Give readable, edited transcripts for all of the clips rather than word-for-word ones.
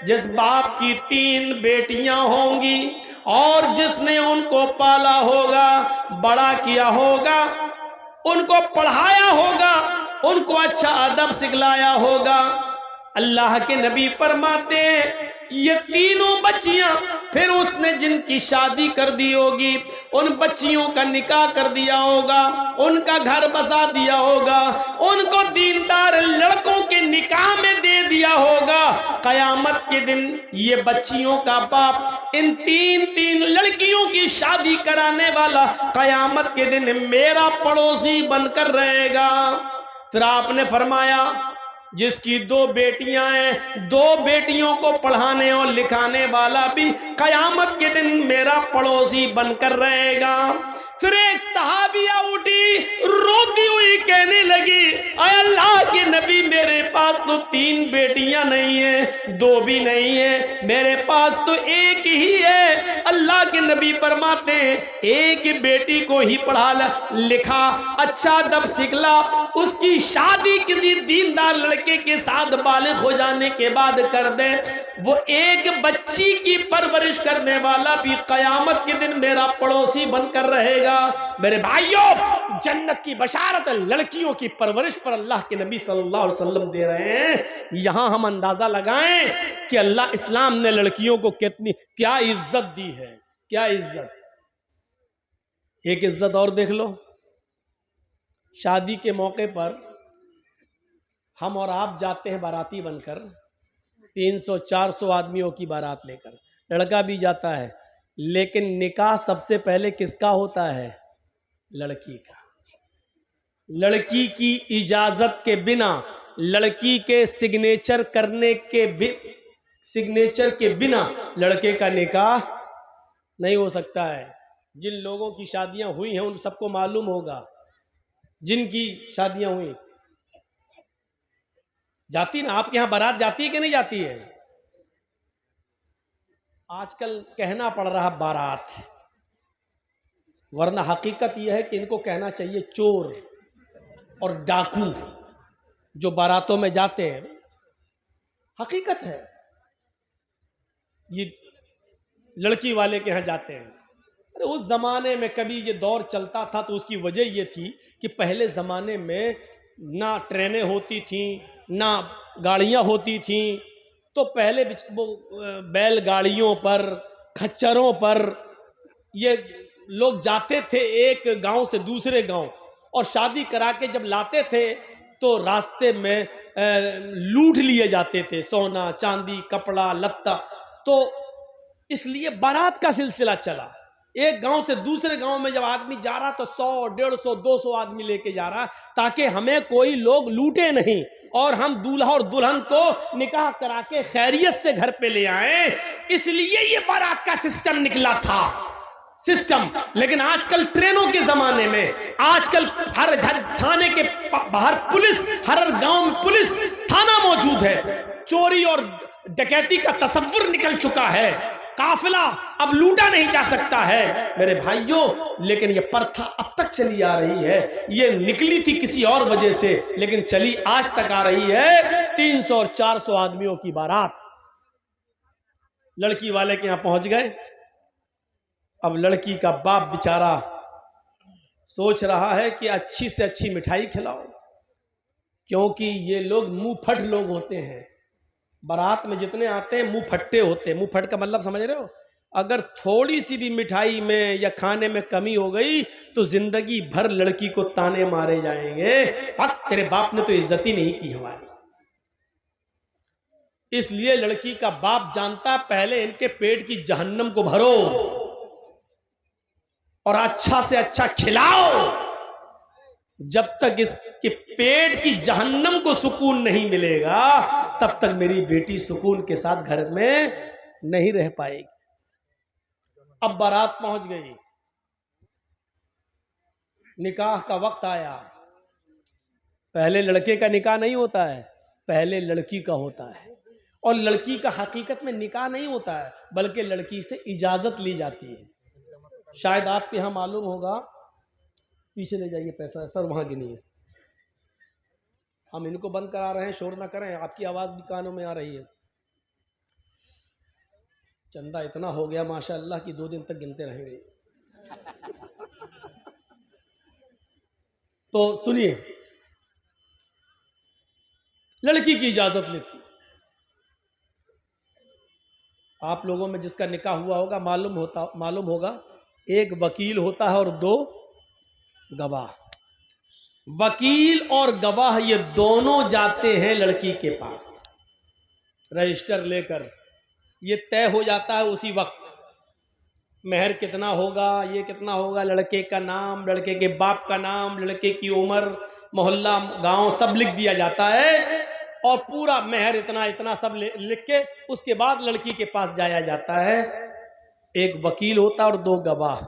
جس باپ کی 3 بیٹیاں ہوں گی اور جس نے ان کو پالا ہوگا، بڑا کیا ہوگا، ان کو پڑھایا ہوگا، ان کو اچھا ادب سکھلایا ہوگا، اللہ کے نبی فرماتے ہیں یہ تینوں بچیاں، پھر اس نے جن کی شادی کر دی ہوگی، ان بچیوں کا نکاح کر دیا ہوگا، ان کا گھر بسا دیا ہوگا، ان کو دیندار لڑکوں کے نکاح میں دے دیا ہوگا، قیامت کے دن یہ بچیوں کا باپ ان 3 لڑکیوں کی شادی کرانے والا قیامت کے دن میرا پڑوسی بن کر رہے گا۔ پھر آپ نے فرمایا جس کی 2 بیٹیاں ہیں، 2 بیٹیوں کو پڑھانے اور لکھانے والا بھی قیامت کے دن میرا پڑوسی بن کر رہے گا۔ پھر ایک صحابیہ اٹھی روتی ہوئی کہنے لگی اے اللہ کے نبی میرے پاس تو 3 بیٹیاں نہیں ہیں، 2 بھی نہیں ہیں، میرے پاس تو ایک ہی ہے۔ اللہ کے نبی فرماتے ہیں ایک بیٹی کو ہی پڑھا لکھا، اچھا ادب سکھلا، اس کی شادی کسی دیندار لڑکے کے ساتھ بالغ ہو جانے کے بعد کر دے، وہ ایک بچی کی پرورش کرنے والا بھی قیامت کے دن میرا پڑوسی بن کر رہے گا۔ میرے بھائیوں، جنت کی بشارت لڑکیوں کی پرورش پر اللہ کے نبی صلی اللہ علیہ وسلم دے رہے ہیں۔ یہاں ہم اندازہ لگائیں کہ اللہ اسلام نے لڑکیوں کو کیا عزت دی ہے، کیا عزت۔ ایک عزت اور دیکھ لو، شادی کے موقع پر ہم اور آپ جاتے ہیں باراتی بن کر، 300-400 آدمیوں کی بارات لے کر، لڑکا بھی جاتا ہے، لیکن نکاح سب سے پہلے کس کا ہوتا ہے؟ لڑکی کا۔ لڑکی کی اجازت کے بنا، لڑکی کے سگنیچر کے بنا لڑکے کا نکاح نہیں ہو سکتا ہے۔ جن لوگوں کی شادیاں ہوئی ہیں ان سب کو معلوم ہوگا، جن کی شادیاں ہوئی جاتی نا، آپ کے یہاں بارات جاتی ہے کہ نہیں جاتی ہے؟ آج کل کہنا پڑ رہا بارات، ورنہ حقیقت یہ ہے کہ ان کو کہنا چاہیے چور اور ڈاکو جو باراتوں میں جاتے ہیں۔ حقیقت ہے، یہ لڑکی والے کے ہاں جاتے ہیں۔ اس زمانے میں کبھی یہ دور چلتا تھا تو اس کی وجہ یہ تھی کہ پہلے زمانے میں نہ ٹرینیں ہوتی تھیں، نہ گاڑیاں ہوتی تھیں، تو پہلے بیل گاڑیوں پر، کھچروں پر یہ لوگ جاتے تھے ایک گاؤں سے دوسرے گاؤں، اور شادی کرا کے جب لاتے تھے تو راستے میں لوٹ لیے جاتے تھے، سونا چاندی کپڑا لتا۔ تو اس لیے بارات کا سلسلہ چلا، ایک گاؤں سے دوسرے گاؤں میں جب آدمی جا رہا تو 100 150 200 آدمی لے کے جا رہا، تاکہ ہمیں کوئی لوگ لوٹے نہیں اور ہم دولہا اور دلہن کو نکاح کرا کے خیریت سے گھر پہ لے آئیں۔ اس لیے یہ بارات کا سسٹم نکلا تھا، سسٹم۔ لیکن آج کل ٹرینوں کے زمانے میں، آج کل ہر تھانے کے باہر پولیس، ہر گاؤں میں پولیس تھانہ موجود ہے، چوری اور ڈکیتی کا تصور نکل چکا ہے، قافلہ اب لوٹا نہیں جا سکتا ہے میرے بھائیوں۔ لیکن یہ پرتھا اب تک چلی آ رہی ہے، یہ نکلی تھی کسی اور وجہ سے لیکن چلی آج تک آ رہی ہے۔ 300 اور 400 آدمیوں کی بارات لڑکی والے کے یہاں پہنچ گئے۔ اب لڑکی کا باپ بیچارہ سوچ رہا ہے کہ اچھی سے اچھی مٹھائی کھلاؤ، کیونکہ یہ لوگ منہ پھٹ لوگ ہوتے ہیں، بارات میں جتنے آتے ہیں منہ پھٹے ہوتے ہیں۔ منہ پھٹ کا مطلب سمجھ رہے ہو؟ اگر تھوڑی سی بھی مٹھائی میں یا کھانے میں کمی ہو گئی تو زندگی بھر لڑکی کو تانے مارے جائیں گے، تیرے باپ نے تو عزت ہی نہیں کی ہماری۔ اس لیے لڑکی کا باپ جانتا پہلے ان کے پیٹ کی جہنم کو بھرو اور اچھا سے اچھا کھلاؤ، جب تک اس کے پیٹ کی جہنم کو سکون نہیں ملے گا تب تک میری بیٹی سکون کے ساتھ گھر میں نہیں رہ پائے گی۔ اب بارات پہنچ گئی، نکاح کا وقت آیا۔ پہلے لڑکے کا نکاح نہیں ہوتا ہے، پہلے لڑکی کا ہوتا ہے، اور لڑکی کا حقیقت میں نکاح نہیں ہوتا ہے بلکہ لڑکی سے اجازت لی جاتی ہے۔ شاید آپ کے یہاں معلوم ہوگا، پیچھے لے جائیے پیسہ سر، وہاں گنیے، ہم ان کو بند کرا رہے ہیں، شور نہ کریں، آپ کی آواز بھی کانوں میں آ رہی ہے۔ چندہ اتنا ہو گیا ماشاء اللہ کہ 2 دن تک گنتے رہیں گے. تو سنیے، لڑکی کی اجازت لیتی. آپ لوگوں میں جس کا نکاح ہوا ہوگا معلوم ہوگا، ایک وکیل ہوتا ہے اور 2 گواہ. وکیل اور گواہ یہ دونوں جاتے ہیں لڑکی کے پاس رجسٹر لے کر. یہ طے ہو جاتا ہے اسی وقت، مہر کتنا ہوگا، یہ کتنا ہوگا، لڑکے کا نام، لڑکے کے باپ کا نام، لڑکے کی عمر، محلہ، گاؤں سب لکھ دیا جاتا ہے، اور پورا مہر اتنا اتنا سب لکھ کے اس کے بعد لڑکی کے پاس جایا جاتا ہے. ایک وکیل ہوتا ہے اور 2 گواہ.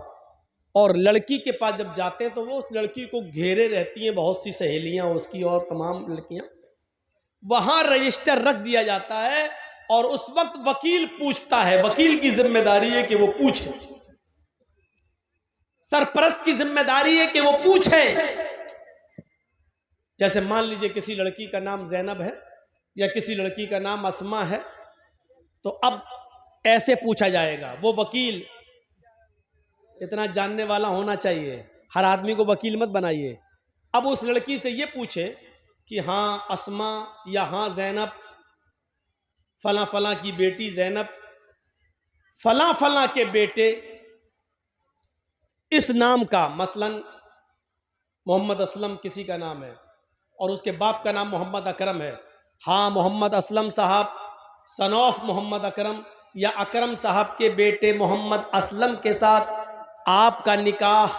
اور لڑکی کے پاس جب جاتے ہیں تو وہ اس لڑکی کو گھیرے رہتی ہیں بہت سی سہیلیاں اس کی اور تمام لڑکیاں. وہاں رجسٹر رکھ دیا جاتا ہے اور اس وقت وکیل پوچھتا ہے. وکیل کی ذمہ داری ہے کہ وہ پوچھے، سرپرست کی ذمہ داری ہے کہ وہ پوچھے. جیسے مان لیجئے کسی لڑکی کا نام زینب ہے یا کسی لڑکی کا نام اسما ہے، تو اب ایسے پوچھا جائے گا. وہ وکیل اتنا جاننے والا ہونا چاہیے، ہر آدمی کو وکیل مت بنائیے. اب اس لڑکی سے یہ پوچھے کہ ہاں اسما یا ہاں زینب، فلاں فلاں کی بیٹی زینب فلاں فلاں کے بیٹے اس نام کا، مثلا محمد اسلم کسی کا نام ہے اور اس کے باپ کا نام محمد اکرم ہے. ہاں محمد اسلم صاحب سن آف محمد اکرم یا اکرم صاحب کے بیٹے محمد اسلم کے ساتھ آپ کا نکاح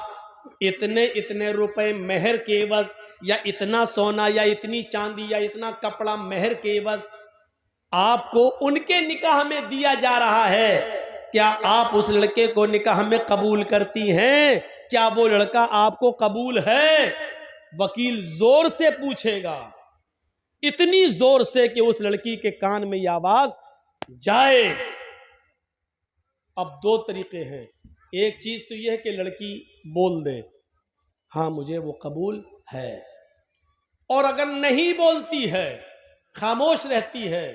اتنے روپے مہر کے عوض، یا اتنا سونا یا اتنی چاندی یا اتنا کپڑا مہر کے عوض آپ کو ان کے نکاح میں دیا جا رہا ہے. کیا آپ اس لڑکے کو نکاح میں قبول کرتی ہیں؟ کیا وہ لڑکا آپ کو قبول ہے؟ وکیل زور سے پوچھے گا، اتنی زور سے کہ اس لڑکی کے کان میں یہ آواز جائے. اب 2 طریقے ہیں. ایک چیز تو یہ ہے کہ لڑکی بول دے ہاں مجھے وہ قبول ہے، اور اگر نہیں بولتی ہے، خاموش رہتی ہے،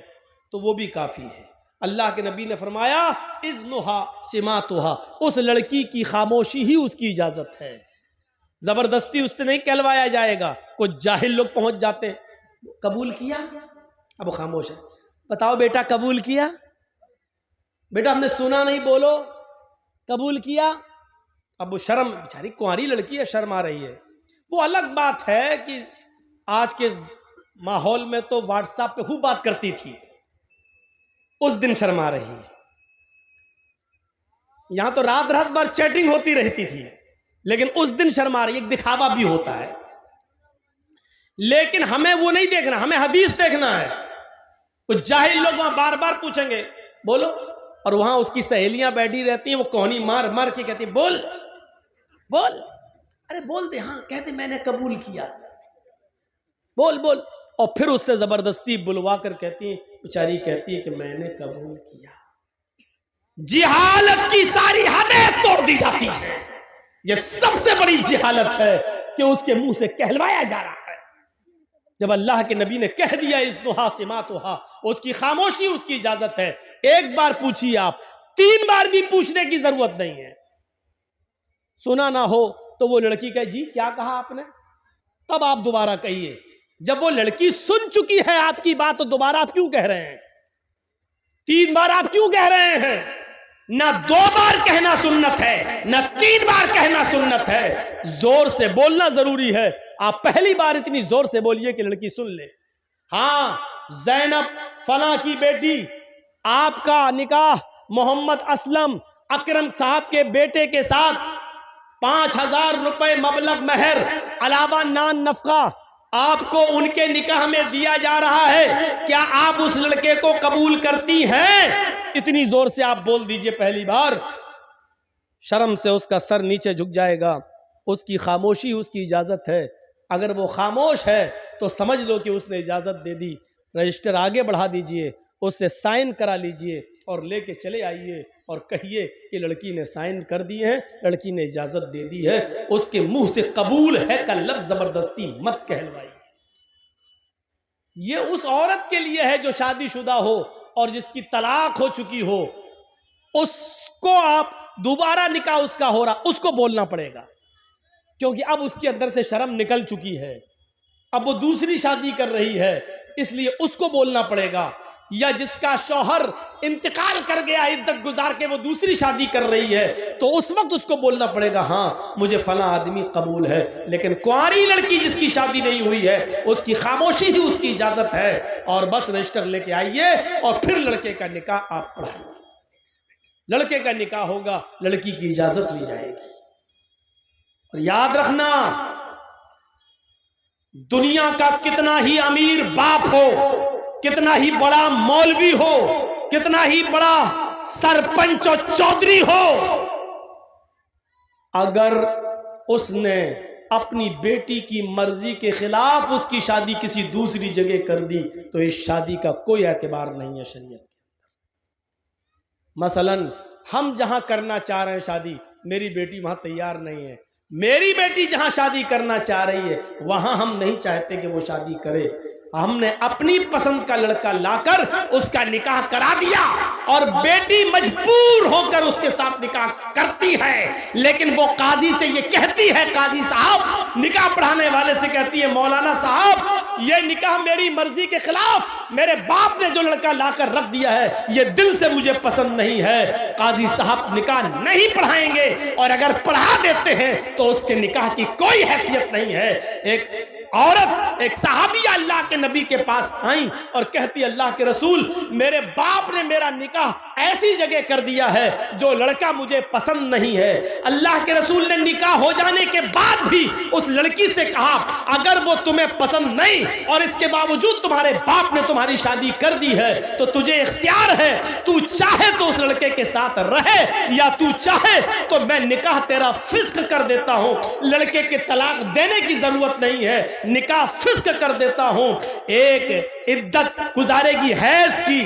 تو وہ بھی کافی ہے. اللہ کے نبی نے فرمایا اذنها سماتها، اس لڑکی کی خاموشی ہی اس کی اجازت ہے. زبردستی اس سے نہیں کہلوایا جائے گا. کچھ جاہل لوگ پہنچ جاتے، قبول کیا، اب وہ خاموش ہے. بتاؤ بیٹا قبول کیا؟ بیٹا ہم نے سنا نہیں، بولو قبول کیا. اب وہ شرم، بیچاری کنواری لڑکی ہے، شرم آ رہی ہے. وہ الگ بات ہے کہ آج کے ماحول میں تو واٹس ایپ پہ خوب بات کرتی تھی، اس دن شرم آ رہی ہے. یہاں تو رات بھر چیٹنگ ہوتی رہتی تھی، لیکن اس دن شرم آ رہی ہے. ایک دکھاوا بھی ہوتا ہے، لیکن ہمیں وہ نہیں دیکھنا، ہمیں حدیث دیکھنا ہے. کچھ جاہل لوگ وہاں بار بار پوچھیں گے بولو، اور وہاں اس کی سہیلیاں بیٹھی رہتی ہیں، وہ کوہنی مار مار کے کہتی ہیں بول بول، ارے بول دے، ہاں کہہ دے میں نے قبول کیا، بول بول. اور پھر اس سے زبردستی بلوا کر کہتی ہیں، بیچاری کہتی ہے کہ میں نے قبول کیا. جہالت کی ساری حدیں توڑ دی جاتی ہیں. یہ سب سے بڑی جہالت ہے کہ اس کے منہ سے کہلوایا جا رہا ہے. جب اللہ کے نبی نے کہہ دیا اذنها سماتها، اس کی خاموشی اس کی اجازت ہے. ایک بار پوچھیے آپ، 3 بار بھی پوچھنے کی ضرورت نہیں ہے. سنا نہ ہو تو وہ لڑکی کہے جی کیا کہا آپ نے، تب آپ دوبارہ کہیے. جب وہ لڑکی سن چکی ہے آپ کی بات تو دوبارہ آپ کیوں کہہ رہے ہیں؟ 3 بار آپ کیوں کہہ رہے ہیں؟ نہ 2 بار کہنا سنت ہے، نہ 3 بار کہنا سنت ہے. زور سے بولنا ضروری ہے. آپ پہلی بار اتنی زور سے بولیے کہ لڑکی سن لے. ہاں زینب فلاں کی بیٹی، آپ کا نکاح محمد اسلم اکرم صاحب کے بیٹے کے ساتھ 5000 روپے مبلغ مہر علاوہ نان نفقہ آپ کو ان کے نکاح میں دیا جا رہا ہے. کیا آپ اس لڑکے کو قبول کرتی ہیں؟ اتنی زور سے آپ بول دیجئے پہلی بار. شرم سے اس کا سر نیچے جھک جائے گا. اس کی خاموشی اس کی اجازت ہے. اگر وہ خاموش ہے تو سمجھ لو کہ اس نے اجازت دے دی. رجسٹر آگے بڑھا دیجئے، اس سے سائن کرا لیجئے اور لے کے چلے آئیے اور کہیے کہ لڑکی نے سائن کر دی ہے، لڑکی نے اجازت دے دی ہے. اس کے منہ سے قبول ہے کا لفظ زبردستی مت کہلوائیے. یہ اس عورت کے لیے ہے جو شادی شدہ ہو اور جس کی طلاق ہو چکی ہو. اس کو آپ دوبارہ نکاح اس کا ہو رہا، اس کو بولنا پڑے گا، کیونکہ اب اس کے اندر سے شرم نکل چکی ہے، اب وہ دوسری شادی کر رہی ہے، اس لیے اس کو بولنا پڑے گا۔ یا جس کا شوہر انتقال کر گیا عدت گزار کے، وہ دوسری شادی کر رہی ہے، تو اس وقت اس کو بولنا پڑے گا ہاں مجھے فلاں آدمی قبول ہے۔ لیکن کنواری لڑکی جس کی شادی نہیں ہوئی ہے، اس کی خاموشی ہی اس کی اجازت ہے، اور بس رجسٹر لے کے آئیے اور پھر لڑکے کا نکاح آپ پڑھائیے، لڑکے کا نکاح ہوگا، لڑکی کی اجازت لی جائے گی۔ اور یاد رکھنا، دنیا کا کتنا ہی امیر باپ ہو، کتنا ہی بڑا مولوی ہو، کتنا ہی بڑا سرپنچ اور چودھری ہو، اگر اس نے اپنی بیٹی کی مرضی کے خلاف اس کی شادی کسی دوسری جگہ کر دی تو اس شادی کا کوئی اعتبار نہیں ہے شریعت کے اندر۔ مثلا ہم جہاں کرنا چاہ رہے ہیں شادی، میری بیٹی وہاں تیار نہیں ہے، میری بیٹی جہاں شادی کرنا چاہ رہی ہے وہاں ہم نہیں چاہتے کہ وہ شادی کرے، ہم نے اپنی پسند کا لڑکا لا کر اس کا نکاح کرا دیا، اور بیٹی مجبور ہو کر اس کے ساتھ نکاح کرتی ہے، لیکن وہ قاضی سے یہ کہتی ہے، قاضی صاحب نکاح پڑھانے والے سے کہتی ہے مولانا صاحب یہ نکاح میری مرضی کے خلاف، میرے باپ نے جو لڑکا لا کر رکھ دیا ہے یہ دل سے مجھے پسند نہیں ہے، قاضی صاحب نکاح نہیں پڑھائیں گے، اور اگر پڑھا دیتے ہیں تو اس کے نکاح کی کوئی حیثیت نہیں ہے۔ ایک عورت، ایک صحابیہ اللہ کے نبی کے پاس آئیں اور کہتی اللہ کے رسول میرے باپ نے میرا نکاح ایسی جگہ کر دیا ہے جو لڑکا مجھے پسند نہیں ہے۔ اللہ کے رسول نے نکاح ہو جانے کے بعد بھی اس لڑکی سے کہا اگر وہ تمہیں پسند نہیں اور اس کے باوجود تمہارے باپ نے تمہاری شادی کر دی ہے تو تجھے اختیار ہے، تو چاہے تو اس لڑکے کے ساتھ رہے یا تو چاہے تو میں نکاح تیرا فسخ کر دیتا ہوں، لڑکے کے طلاق دینے کی ضرورت نہیں ہے، نکاح فسخ کر دیتا ہوں۔ ایک عدت گزارے گی حیض کی،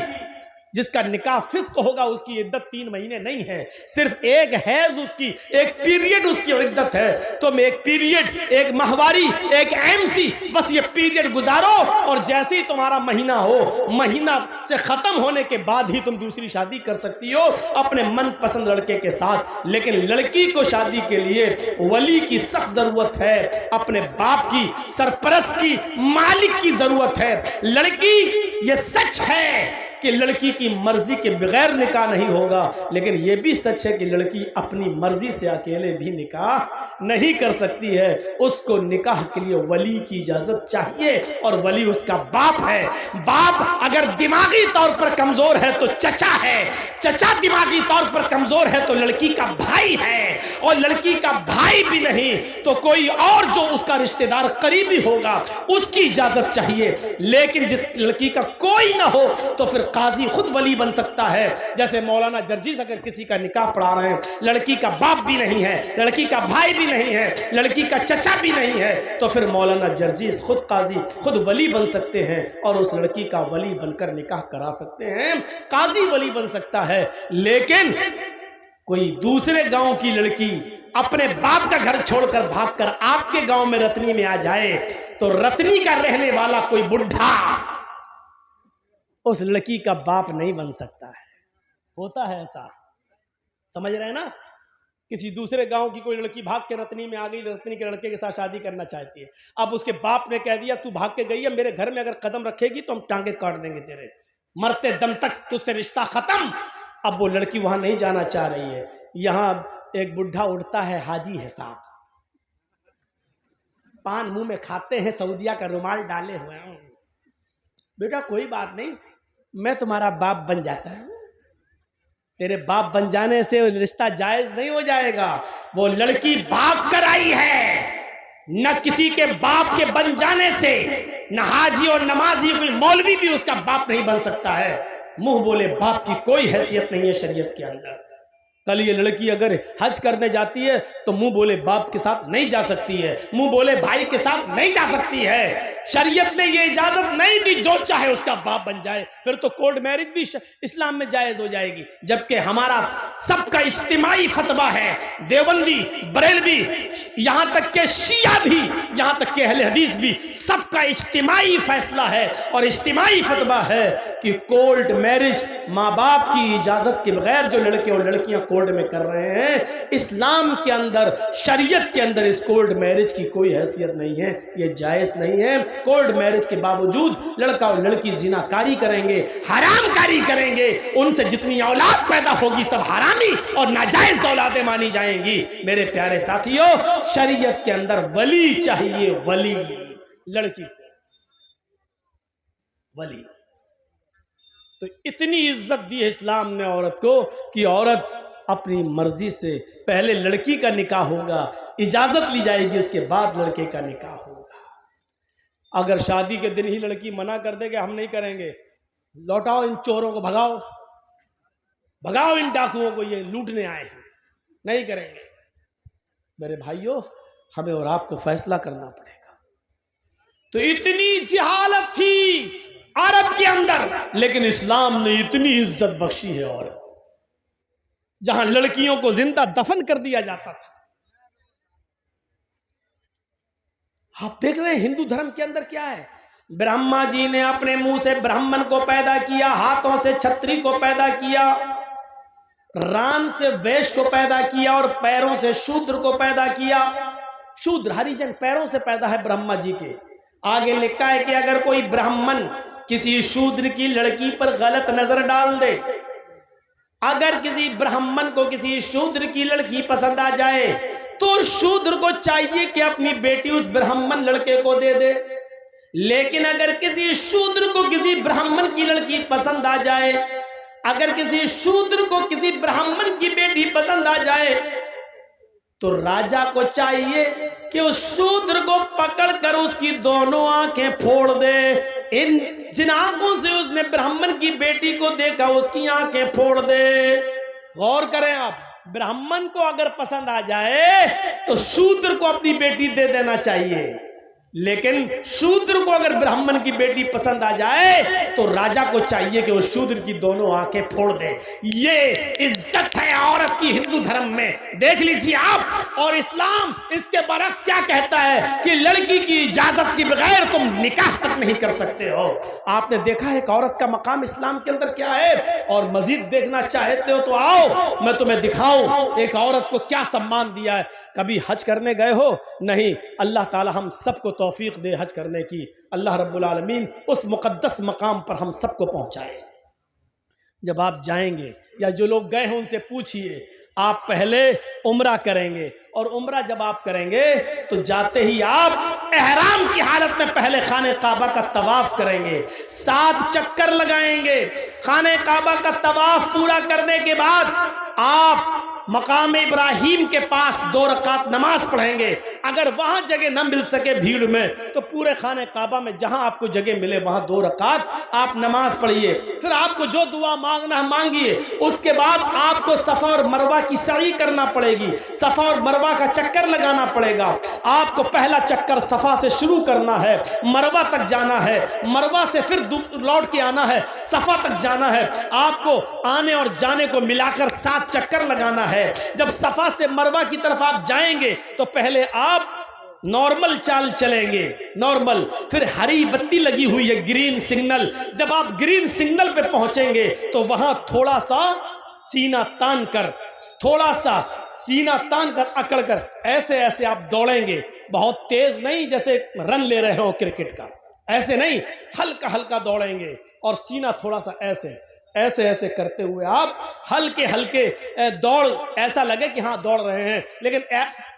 جس کا نکاح فسق ہوگا اس کی عدت 3 مہینے نہیں ہے، صرف ایک حیض اس کی، ایک پیریڈ اس کی عدت ہے۔ تم ایک پیریڈ، ایک ماہواری، ایک MC، بس یہ پیریڈ گزارو، اور جیسے ہی تمہارا مہینہ ہو، مہینہ سے ختم ہونے کے بعد ہی تم دوسری شادی کر سکتی ہو اپنے من پسند لڑکے کے ساتھ۔ لیکن لڑکی کو شادی کے لیے ولی کی سخت ضرورت ہے، اپنے باپ کی، سرپرست کی، مالک کی ضرورت ہے۔ لڑکی، یہ سچ ہے کہ لڑکی کی مرضی کے بغیر نکاح نہیں ہوگا، لیکن یہ بھی سچ ہے کہ لڑکی اپنی مرضی سے اکیلے بھی نکاح نہیں کر سکتی ہے، اس کو نکاح کے لیے ولی کی اجازت چاہیے، اور ولی اس کا باپ ہے۔ باپ اگر دماغی طور پر کمزور ہے تو چچا ہے، چچا دماغی طور پر کمزور ہے تو لڑکی کا بھائی ہے، اور لڑکی کا بھائی بھی نہیں تو کوئی اور جو اس کا رشتہ دار قریبی ہوگا اس کی اجازت چاہیے۔ لیکن جس لڑکی کا کوئی نہ ہو تو پھر قاضی خود ولی بن سکتا ہے، جیسے مولانا جرجیز اگر کسی کا نکاح پڑھا رہے ہیں، لڑکی کا باپ بھی نہیں ہے، لڑکی کا بھائی بھی نہیں ہے، لڑکی کا چچا بھی نہیں ہے، تو پھر مولانا جرجیز خود قاضی، خود ولی بن سکتے ہیں، اور اس لڑکی کا ولی بن کر نکاح کرا سکتے ہیں، قاضی ولی بن سکتا ہے۔ لیکن کوئی دوسرے گاؤں کی لڑکی اپنے باپ کا گھر چھوڑ کر بھاگ کر آپ کے گاؤں میں رتنی میں آ جائے تو رتنی کا رہنے والا کوئی بڈھا اس لڑکی کا باپ نہیں بن سکتا ہے۔ ہوتا ہے ایسا، سمجھ رہے ہیں نا؟ کسی دوسرے گاؤں کی کوئی لڑکی بھاگ کے رتنی میں آ گئی، رتنی کے لڑکے کے ساتھ شادی کرنا چاہتی ہے، اب اس کے باپ نے کہہ دیا تو بھاگ کے گئی ہے، میرے گھر میں اگر قدم رکھے گی تو ہم ٹانگیں کاٹ دیں گے تیرے، مرتے دم تک تجھ سے رشتہ ختم۔ اب وہ لڑکی وہاں نہیں جانا چاہ رہی ہے، یہاں ایک بڈھا اٹھتا ہے، حاجی ہے صاحب، پان منہ میں کھاتے ہیں، سعودیہ کا رومال ڈالے ہوئے ہیں، بیٹا کوئی بات نہیں، میں تمہارا باپ بن جاتا ہے۔ تیرے باپ بن جانے سے رشتہ جائز نہیں ہو جائے گا، وہ لڑکی بھاگ کر آئی ہے، نہ کسی کے باپ کے بن جانے سے، نہ حاجی اور نمازی کوئی مولوی بھی اس کا باپ نہیں بن سکتا ہے۔ منہ بولے باپ کی کوئی حیثیت نہیں ہے شریعت کے اندر۔ کل یہ لڑکی اگر حج کرنے جاتی ہے تو منہ بولے باپ کے ساتھ نہیں جا سکتی ہے، منہ بولے بھائی کے ساتھ نہیں جا سکتی ہے۔ شریعت نے یہ اجازت نہیں دی جو چاہے اس کا باپ بن جائے، پھر تو کولڈ میرج بھی اسلام میں جائز ہو جائے گی، جبکہ ہمارا سب کا اجتماعی فتویٰ ہے، دیوبندی، بریلوی، یہاں تک کہ شیعہ بھی، یہاں تک کہ اہل حدیث بھی، سب کا اجتماعی فیصلہ ہے اور اجتماعی فتویٰ ہے کہ کولڈ میرج ماں باپ کی اجازت کے بغیر جو لڑکے اور لڑکیاں کولڈ میں کر رہے ہیں، اسلام کے اندر، شریعت کے اندر اس کولڈ میرج کی کوئی حیثیت نہیں ہے، یہ جائز نہیں ہے۔ کولڈ میرج کے باوجود لڑکا اور لڑکی زنا کاری کریں گے، حرام کاری کریں گے، ان سے جتنی اولاد پیدا ہوگی سب حرامی اور ناجائز اولادیں مانی جائیں گی۔ میرے پیارے ساتھیوں، شریعت کے اندر ولی چاہیے، ولی، لڑکی کو ولی۔ تو اتنی عزت دی ہے اسلام نے عورت کو کہ عورت اپنی مرضی سے پہلے لڑکی کا نکاح ہوگا، اجازت لی جائے گی، اس کے بعد لڑکے کا نکاح ہوگا۔ اگر شادی کے دن ہی لڑکی منع کر دے کہ ہم نہیں کریں گے، لوٹاؤ ان چوروں کو، بھگاؤ بھگاؤ ان ڈاکوؤں کو، یہ لوٹنے آئے ہیں، نہیں کریں گے، میرے بھائیوں ہمیں اور آپ کو فیصلہ کرنا پڑے گا۔ تو اتنی جہالت تھی عرب کے اندر، لیکن اسلام نے اتنی عزت بخشی ہے عورت، جہاں لڑکیوں کو زندہ دفن کر دیا جاتا تھا۔ آپ دیکھ رہے ہیں ہندو دھرم کے اندر کیا ہے، برہما جی نے اپنے منہ سے برہمن کو پیدا کیا، ہاتھوں سے چھتری کو پیدا کیا، ران سے ویش کو پیدا کیا اور پیروں سے شودر کو پیدا کیا۔ شودر ہریجن پیروں سے پیدا ہے برہما جی کے۔ آگے لکھا ہے کہ اگر کوئی برہمن کسی شودر کی لڑکی پر غلط نظر ڈال دے، اگر کسی برہمن کو کسی شودر کی لڑکی پسند آ جائے تو شودر کو چاہیے کہ اپنی بیٹی اس برہمن لڑکے کو دے دے، لیکن اگر کسی شودر کو کسی برہمن کی لڑکی پسند آ جائے، اگر کسی شودر کو کسی برہمن کی بیٹی پسند آ جائے تو راجا کو چاہیے کہ اس شودر کو پکڑ کر اس کی دونوں آنکھیں پھوڑ دے۔ جن آنکھوں سے اس نے برہمن کی بیٹی کو دیکھا اس کی آنکھیں پھوڑ دے۔ غور کریں آپ، برہمن کو اگر پسند آ جائے تو شودر کو اپنی بیٹی دے دینا چاہیے، لیکن شودر کو اگر برہمن کی بیٹی پسند آ جائے تو راجا کو چاہیے کہ وہ شودر کی دونوں آنکھیں پھوڑ دے۔ یہ عزت ہے عورت کی ہندو دھرم میں، دیکھ لیجیے آپ۔ اور اسلام اس کے برعکس کیا کہتا ہے کہ لڑکی کی اجازت کے بغیر تم نکاح تک نہیں کر سکتے ہو۔ آپ نے دیکھا ہے کہ عورت کا مقام اسلام کے اندر کیا ہے، اور مزید دیکھنا چاہتے ہو تو آؤ میں تمہیں دکھاؤں ایک عورت کو کیا سمان دیا ہے۔ کبھی حج کرنے گئے ہو؟ نہیں، اللہ تعالی ہم سب کو توفیق دے حج کرنے کی، اللہ رب العالمین اس مقدس مقام پر ہم سب کو پہنچائے۔ جب آپ جائیں گے یا جو لوگ گئے ہیں ان سے پوچھئے، آپ پہلے عمرہ کریں گے، اور عمرہ جب آپ کریں گے تو جاتے ہی آپ احرام کی حالت میں پہلے خانہ کعبہ کا طواف کریں گے، 7 چکر لگائیں گے۔ خانہ کعبہ کا طواف پورا کرنے کے بعد آپ مقام ابراہیم کے پاس 2 رکعت نماز پڑھیں گے۔ اگر وہاں جگہ نہ مل سکے بھیڑ میں تو پورے خانہ کعبہ میں جہاں آپ کو جگہ ملے وہاں 2 رکعت آپ نماز پڑھیے۔ پھر آپ کو جو دعا مانگنا ہے مانگیے۔ اس کے بعد آپ کو صفا اور مروہ کی سعی کرنا پڑے گی، صفا اور مروہ کا چکر لگانا پڑے گا۔ آپ کو پہلا چکر صفا سے شروع کرنا ہے، مروہ تک جانا ہے، مروہ سے پھر لوٹ کے آنا ہے، صفا تک جانا ہے۔ آپ کو آنے اور جانے کو ملا کر 7 چکر لگانا ہے۔ جب صفا سے مروہ کی طرف آپ جائیں گے تو پہلے آپ نارمل چال چلیں گے، نارمل، پھر ہری بتی لگی ہوئی ہے گرین سگنل، جب آپ گرین سگنل پہ پہنچیں گے تو وہاں تھوڑا سا سینہ تان کر، تھوڑا سا سینہ تان کر اکڑ کر ایسے ایسے آپ دوڑیں گے، بہت تیز نہیں جیسے رن لے رہے ہو کرکٹ کا، ایسے نہیں، ہلکا ہلکا دوڑیں گے اور سینہ تھوڑا سا ایسے ایسے ایسے کرتے ہوئے آپ ہلکے ہلکے دوڑ، ایسا لگے کہ ہاں دوڑ رہے ہیں لیکن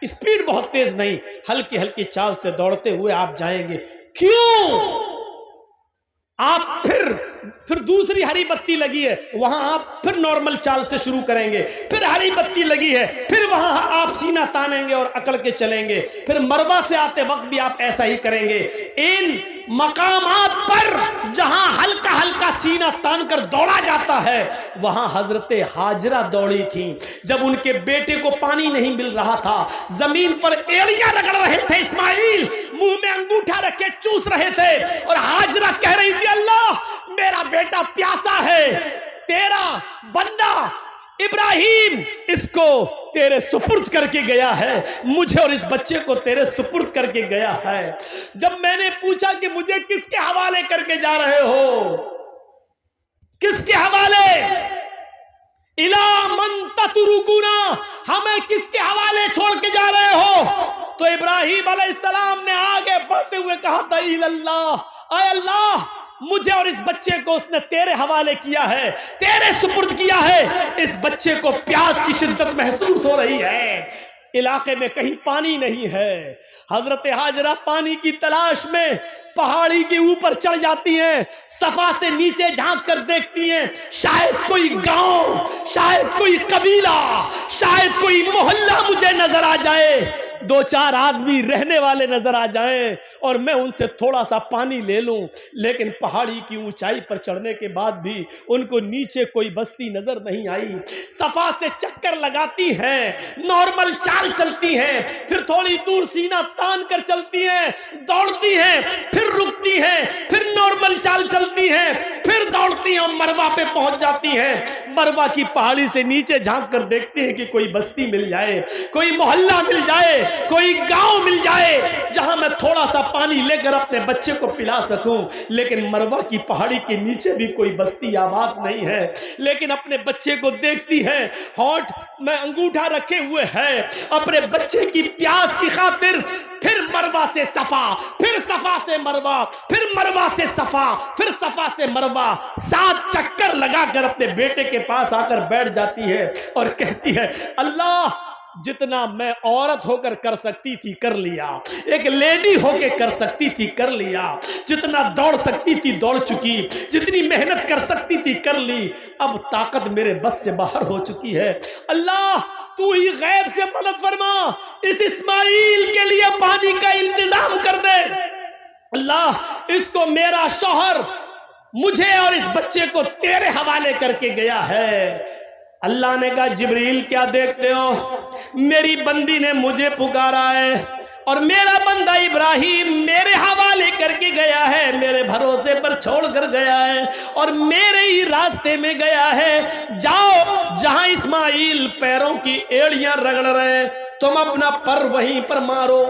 اسپیڈ بہت تیز نہیں، ہلکی ہلکی چال سے دوڑتے ہوئے آپ جائیں گے۔ کیوں؟ آپ پھر پھر دوسری ہری بتی لگی ہے، وہاں آپ پھر نارمل چال سے شروع کریں گے، پھر ہری بتی لگی ہے، پھر وہاں آپ سینہ تانیں گے اور اکڑ کے چلیں گے، پھر مروہ سے آتے وقت بھی آپ ایسا ہی کریں گے۔ ان مقامات پر جہاں ہلکا ہلکا سینہ تان کر دوڑا جاتا ہے وہاں حضرت ہاجرہ دوڑی تھیں۔ جب ان کے بیٹے کو پانی نہیں مل رہا تھا، زمین پر ایڑیاں رگڑ رہے تھے اسماعیل، منہ میں انگوٹھا رکھے چوس رہے تھے، اور ہاجرہ کہہ رہی تھی اللہ میرا بیٹا پیاسا ہے، تیرا بندہ ابراہیم اس کو تیرے سپرد کر کے گیا ہے، مجھے اور اس بچے کو تیرے سپرد کر کے گیا ہے۔ جب میں نے پوچھا کہ مجھے کس کے حوالے کر کے جا رہے ہو، کس کے حوالے، اِلَى مَن تَتْرُكُونَ، ہمیں کس کے حوالے چھوڑ کے جا رہے ہو؟ تو ابراہیم علیہ السلام نے آگے بڑھتے ہوئے کہا تھا اللہ، اے اللہ مجھے اور اس بچے کو اس نے تیرے حوالے کیا ہے، تیرے سپرد کیا ہے، اس بچے کو پیاس کی شدت محسوس ہو رہی ہے، علاقے میں کہیں پانی نہیں ہے۔ حضرت ہاجرہ پانی کی تلاش میں پہاڑی کے اوپر چڑھ جاتی ہیں، صفا سے نیچے جھانک کر دیکھتی ہیں، شاید کوئی گاؤں، شاید کوئی قبیلہ، شاید کوئی محلہ مجھے نظر آ جائے، دو چار آدمی رہنے والے نظر آ جائیں اور میں ان سے تھوڑا سا پانی لے لوں۔ لیکن پہاڑی کی اونچائی پر چڑھنے کے بعد بھی ان کو نیچے کوئی بستی نظر نہیں آئی۔ صفا سے چکر لگاتی ہیں، نارمل چال چلتی ہیں، پھر تھوڑی دور سینہ تان کر چلتی ہیں، دوڑتی ہیں، پھر رکتی ہیں، پھر نارمل چال چلتی ہیں، پھر دوڑتی ہیں اور مروہ پہ پہنچ جاتی ہیں۔ مروہ کی پہاڑی سے نیچے جھانک کر دیکھتے ہیں کہ کوئی بستی مل جائے، کوئی محلہ مل جائے، کوئی گاؤں مل جائے جہاں میں تھوڑا سا پانی لے کر اپنے بچے کو پلا سکوں۔ لیکن مروہ کی پہاڑی کے نیچے بھی کوئی بستی آباد نہیں ہے۔ لیکن اپنے بچے کو دیکھتی ہے، ہونٹ میں انگوٹھا رکھے ہوئے ہے، اپنے بچے کی پیاس کی خاطر پھر مروہ سے صفا، پھر صفا سے مروہ، پھر مروہ سے صفا، پھر صفا سے مروہ، 7 چکر لگا کر اپنے بیٹے کے پاس آ کر بیٹھ جاتی ہے اور کہتی ہے اللہ جتنا میں عورت ہو کر سکتی تھی کر لیا، ایک لیڈی ہو کے کر سکتی تھی کر لیا، جتنا دوڑ سکتی تھی دوڑ چکی، جتنی محنت کر سکتی تھی کر لی، اب طاقت میرے بس سے باہر ہو چکی ہے۔ اللہ تو ہی غیب سے مدد فرما، اس اسماعیل کے لیے پانی کا انتظام کر دے۔ اللہ اس کو میرا شوہر مجھے اور اس بچے کو تیرے حوالے کر کے گیا ہے۔ اللہ نے کہا جبریل کیا دیکھتے ہو، میری بندی نے مجھے پکارا ہے اور میرا بندہ ابراہیم میرے حوالے کر کے گیا ہے، میرے بھروسے پر چھوڑ کر گیا ہے اور میرے ہی راستے میں گیا ہے۔ جاؤ جہاں اسماعیل پیروں کی ایڑیاں رگڑ رہے ہیں تم اپنا پر وہیں پر مارو۔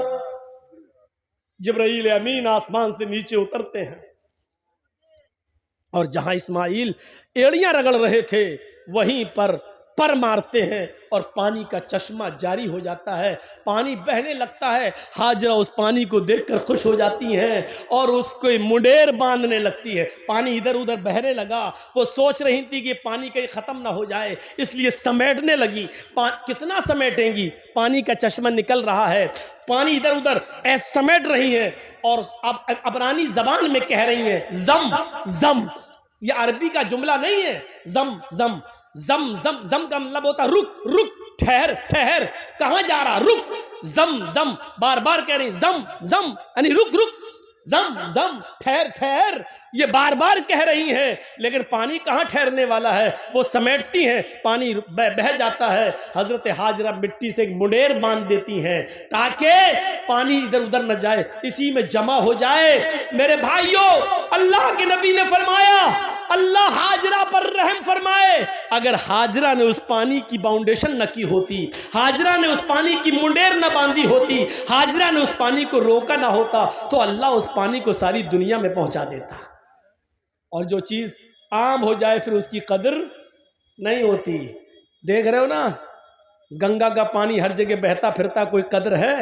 جبرائیل امین آسمان سے نیچے اترتے ہیں اور جہاں اسماعیل ایڑیاں رگڑ رہے تھے وہیں پر مارتے ہیں اور پانی کا چشمہ جاری ہو جاتا ہے، پانی بہنے لگتا ہے۔ ہاجرہ اس پانی کو دیکھ کر خوش ہو جاتی ہیں اور اس کو منڈیر باندھنے لگتی ہے۔ پانی ادھر ادھر بہنے لگا، وہ سوچ رہی تھی کہ پانی کہیں ختم نہ ہو جائے، اس لیے سمیٹنے لگی۔ کتنا سمیٹیں گی، پانی کا چشمہ نکل رہا ہے، پانی ادھر ادھر ایسے سمیٹ رہی ہیں اور عبرانی زبان میں کہہ رہی ہیں زم زم، یہ عربی کا جملہ نہیں ہے، زم زم زم زم زم کا مطلب ہوتا رک رک، ٹھہر ٹھہر، کہاں جا رہا، رک، زم زم، بار بار کہہ رہی زم زم یعنی رک رک، زم زم ٹھہر ٹھہر، یہ بار بار کہہ رہی ہیں لیکن پانی کہاں ٹھہرنے والا ہے، وہ سمیٹتی ہیں، پانی بہہ جاتا ہے۔ حضرت ہاجرہ مٹی سے ایک منڈیر باندھ دیتی ہیں تاکہ پانی ادھر ادھر نہ جائے، اسی میں جمع ہو جائے۔ میرے بھائیوں، اللہ کے نبی نے فرمایا اللہ ہاجرہ پر رحم فرمائے، اگر ہاجرہ نے اس پانی کی باؤنڈیشن نہ کی ہوتی، ہاجرہ نے اس پانی کی منڈیر نہ باندھی ہوتی، ہاجرہ نے اس پانی کو روکا نہ ہوتا تو اللہ اس پانی کو ساری دنیا میں پہنچا دیتا۔ اور جو چیز عام ہو جائے پھر اس کی قدر نہیں ہوتی۔ دیکھ رہے ہو نا، گنگا کا پانی ہر جگہ بہتا پھرتا، کوئی قدر ہے؟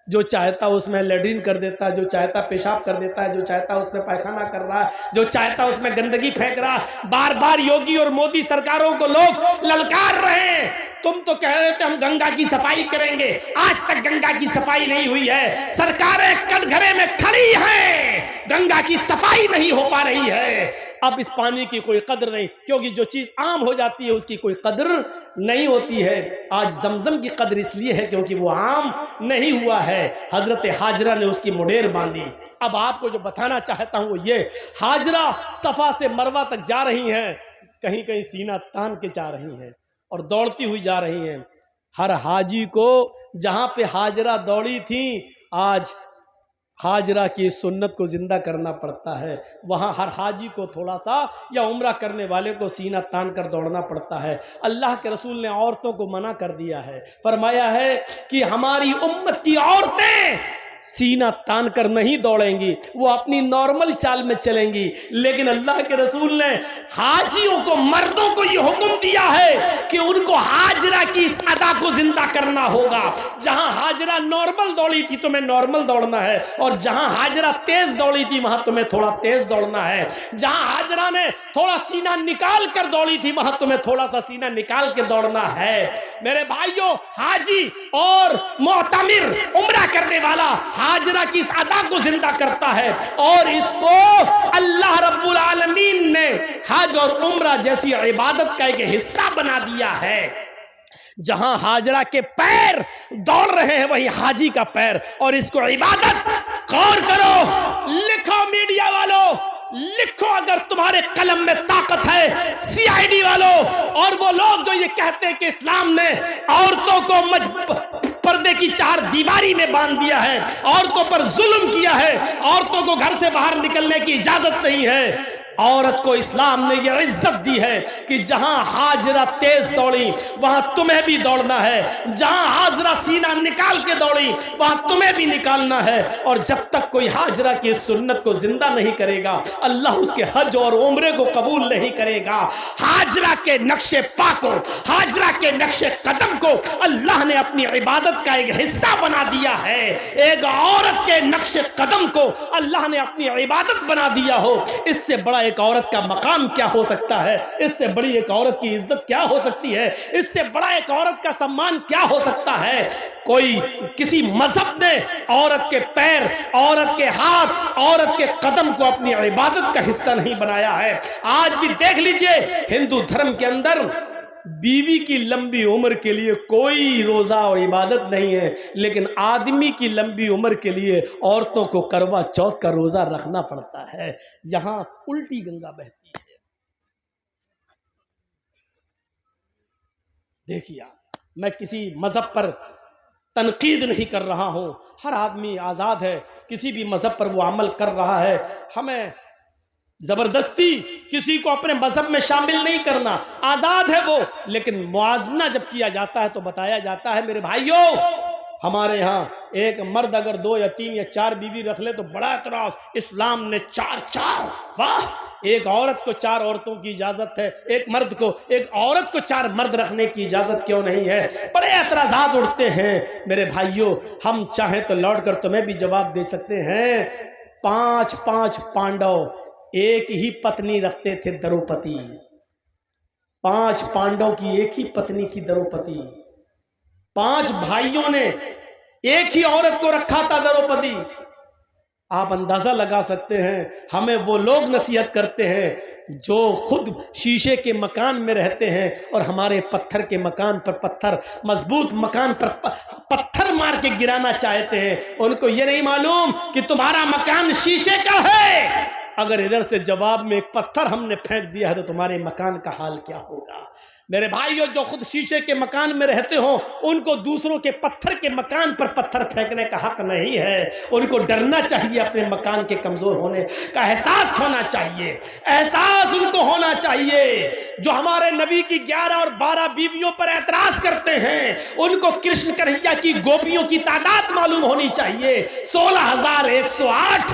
جو چاہتا اس میں لیٹرین کر دیتا ہے، جو چاہتا پیشاب کر دیتا ہے، جو چاہتا اس میں پائخانہ کر رہا ہے، جو چاہتا اس میں گندگی پھینک رہا ہے۔ بار بار یوگی اور مودی سرکاروں کو لوگ للکار رہے ہیں تم تو کہہ رہے تھے ہم گنگا کی صفائی کریں گے، آج تک گنگا کی صفائی نہیں ہوئی ہے، سرکاریں کل گھرے میں کھڑی ہیں، گنگا کی صفائی نہیں ہو پا رہی ہے۔ اب اس پانی کی کوئی قدر نہیں، کیونکہ جو چیز عام ہو جاتی ہے اس کی کوئی قدر نہیں ہوتی ہے۔ آج زمزم کی قدر اس لیے ہے کیونکہ وہ عام نہیں ہوا ہے۔ حضرت حاجرہ نے اس کی مڈیر باندھی۔ اب آپ کو جو بتانا چاہتا ہوں وہ یہ، حاجرہ صفا سے مروہ تک جا رہی ہیں، کہیں کہیں سینہ تان کے جا رہی ہیں اور دوڑتی ہوئی جا رہی ہیں۔ ہر حاجی کو جہاں پہ حاجرہ دوڑی تھیں، آج حاجرہ کی سنت کو زندہ کرنا پڑتا ہے۔ وہاں ہر حاجی کو تھوڑا سا یا عمرہ کرنے والے کو سینہ تان کر دوڑنا پڑتا ہے۔ اللہ کے رسول نے عورتوں کو منع کر دیا ہے، فرمایا ہے کہ ہماری امت کی عورتیں سینہ تان کر نہیں دوڑیں گی، وہ اپنی نارمل چال میں چلیں گی، لیکن اللہ کے رسول نے حاجیوں کو، مردوں کو یہ حکم دیا ہے کہ ان کو حاجرہ کی اس ادا کو زندہ کرنا ہوگا۔ جہاں حاجرہ نارمل دوڑی تھی تمہیں نارمل دوڑنا ہے، اور جہاں حاجرہ تیز دوڑی تھی وہاں تمہیں تھوڑا تیز دوڑنا ہے۔ جہاں حاجرہ نے تھوڑا سینہ نکال کر دوڑی تھی وہاں تمہیں تھوڑا سا سینہ نکال کے دوڑنا ہے۔ میرے بھائیوں، حاجی اور معتمر، عمرہ کرنے والا حاجرہ کی اس ادا کو زندہ کرتا ہے، اور اس کو اللہ رب العالمین نے حج اور عمرہ جیسی عبادت کا ایک حصہ بنا دیا ہے۔ جہاں حاجرہ کے پیر دوڑ رہے ہیں وہی حاجی کا پیر، اور اس کو عبادت، غور کرو، لکھو میڈیا والوں، لکھو اگر تمہارے قلم میں طاقت ہے، سی آئی ڈی والوں اور وہ لوگ جو یہ کہتے ہیں کہ اسلام نے عورتوں کو پردے کی چار دیواری میں باندھ دیا ہے، عورتوں پر ظلم کیا ہے، عورتوں کو گھر سے باہر نکلنے کی اجازت نہیں ہے۔ عورت کو اسلام نے یہ عزت دی ہے کہ جہاں حاجرہ تیز دوڑی وہاں تمہیں بھی دوڑنا ہے، جہاں حاجرہ سینہ نکال کے دوڑی وہاں تمہیں بھی نکالنا ہے، اور جب تک کوئی حاجرہ کی سنت کو زندہ نہیں کرے گا اللہ اس کے حج اور عمرے کو قبول نہیں کرے گا۔ حاجرہ کے نقش پا کو، حاجرہ کے نقش قدم کو اللہ نے اپنی عبادت کا ایک حصہ بنا دیا ہے۔ ایک عورت کے نقش قدم کو اللہ نے اپنی عبادت بنا دیا ہو، اس سے بڑا ایک عورت کا مقام کیا ہو سکتا ہے؟ اس سے بڑی ایک عورت کی عزت کیا ہو سکتی ہے؟ اس سے بڑا ایک عورت کا سمان کیا ہو سکتا ہے؟ کوئی کسی مذہب نے عورت کے پیر، عورت کے ہاتھ، عورت کے قدم کو اپنی عبادت کا حصہ نہیں بنایا ہے۔ آج بھی دیکھ لیجئے ہندو دھرم کے اندر بیوی کی لمبی عمر کے لیے کوئی روزہ اور عبادت نہیں ہے، لیکن آدمی کی لمبی عمر کے لیے عورتوں کو کروا چوتھ کا روزہ رکھنا پڑتا ہے۔ یہاں الٹی گنگا بہتی ہے۔ دیکھیے، میں کسی مذہب پر تنقید نہیں کر رہا ہوں، ہر آدمی آزاد ہے، کسی بھی مذہب پر وہ عمل کر رہا ہے، ہمیں زبردستی کسی کو اپنے مذہب میں شامل نہیں کرنا، آزاد ہے وہ، لیکن موازنہ جب کیا جاتا ہے تو بتایا جاتا ہے میرے بھائیوں، ہمارے ہاں ایک مرد اگر 2 یا 3 یا 4 بیوی رکھ لے تو بڑا اعتراض، اسلام نے 4 واہ، ایک عورت کو 4 عورتوں کی اجازت ہے، ایک مرد کو، ایک عورت کو 4 مرد رکھنے کی اجازت کیوں نہیں ہے؟ بڑے اعتراضات اٹھتے ہیں۔ میرے بھائیوں، ہم چاہیں تو لوٹ کر تمہیں بھی جواب دے سکتے ہیں۔ 5 پانڈو ایک ہی پتنی رکھتے تھے، دروپتی۔ 5 پانڈوں کی ایک ہی پتنی تھی، دروپتی۔ 5 بھائیوں نے ایک ہی عورت کو رکھا تھا، دروپتی۔ آپ اندازہ لگا سکتے ہیں ہمیں وہ لوگ نصیحت کرتے ہیں جو خود شیشے کے مکان میں رہتے ہیں اور ہمارے پتھر کے مکان پر پتھر، مضبوط مکان پر پتھر مار کے گرانا چاہتے ہیں۔ ان کو یہ نہیں معلوم کہ تمہارا مکان شیشے کا ہے، اگر ادھر سے جواب میں ایک پتھر ہم نے پھینک دیا ہے تو تمہارے مکان کا حال کیا ہوگا؟ میرے بھائیوں، جو خود شیشے کے مکان میں رہتے ہوں ان کو دوسروں کے پتھر کے مکان پر پتھر پھینکنے کا حق نہیں ہے۔ ان کو ڈرنا چاہیے، اپنے مکان کے کمزور ہونے کا احساس ہونا چاہیے، احساس ان کو ہونا چاہیے۔ جو ہمارے نبی کی 11 اور 12 بیویوں پر اعتراض کرتے ہیں ان کو کرشن کنہیا کی گوپیوں کی تعداد معلوم ہونی چاہیے، 16,108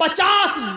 50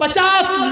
50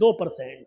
2%।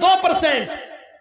2%।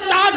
60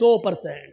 2%,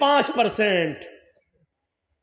5%,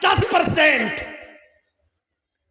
10%,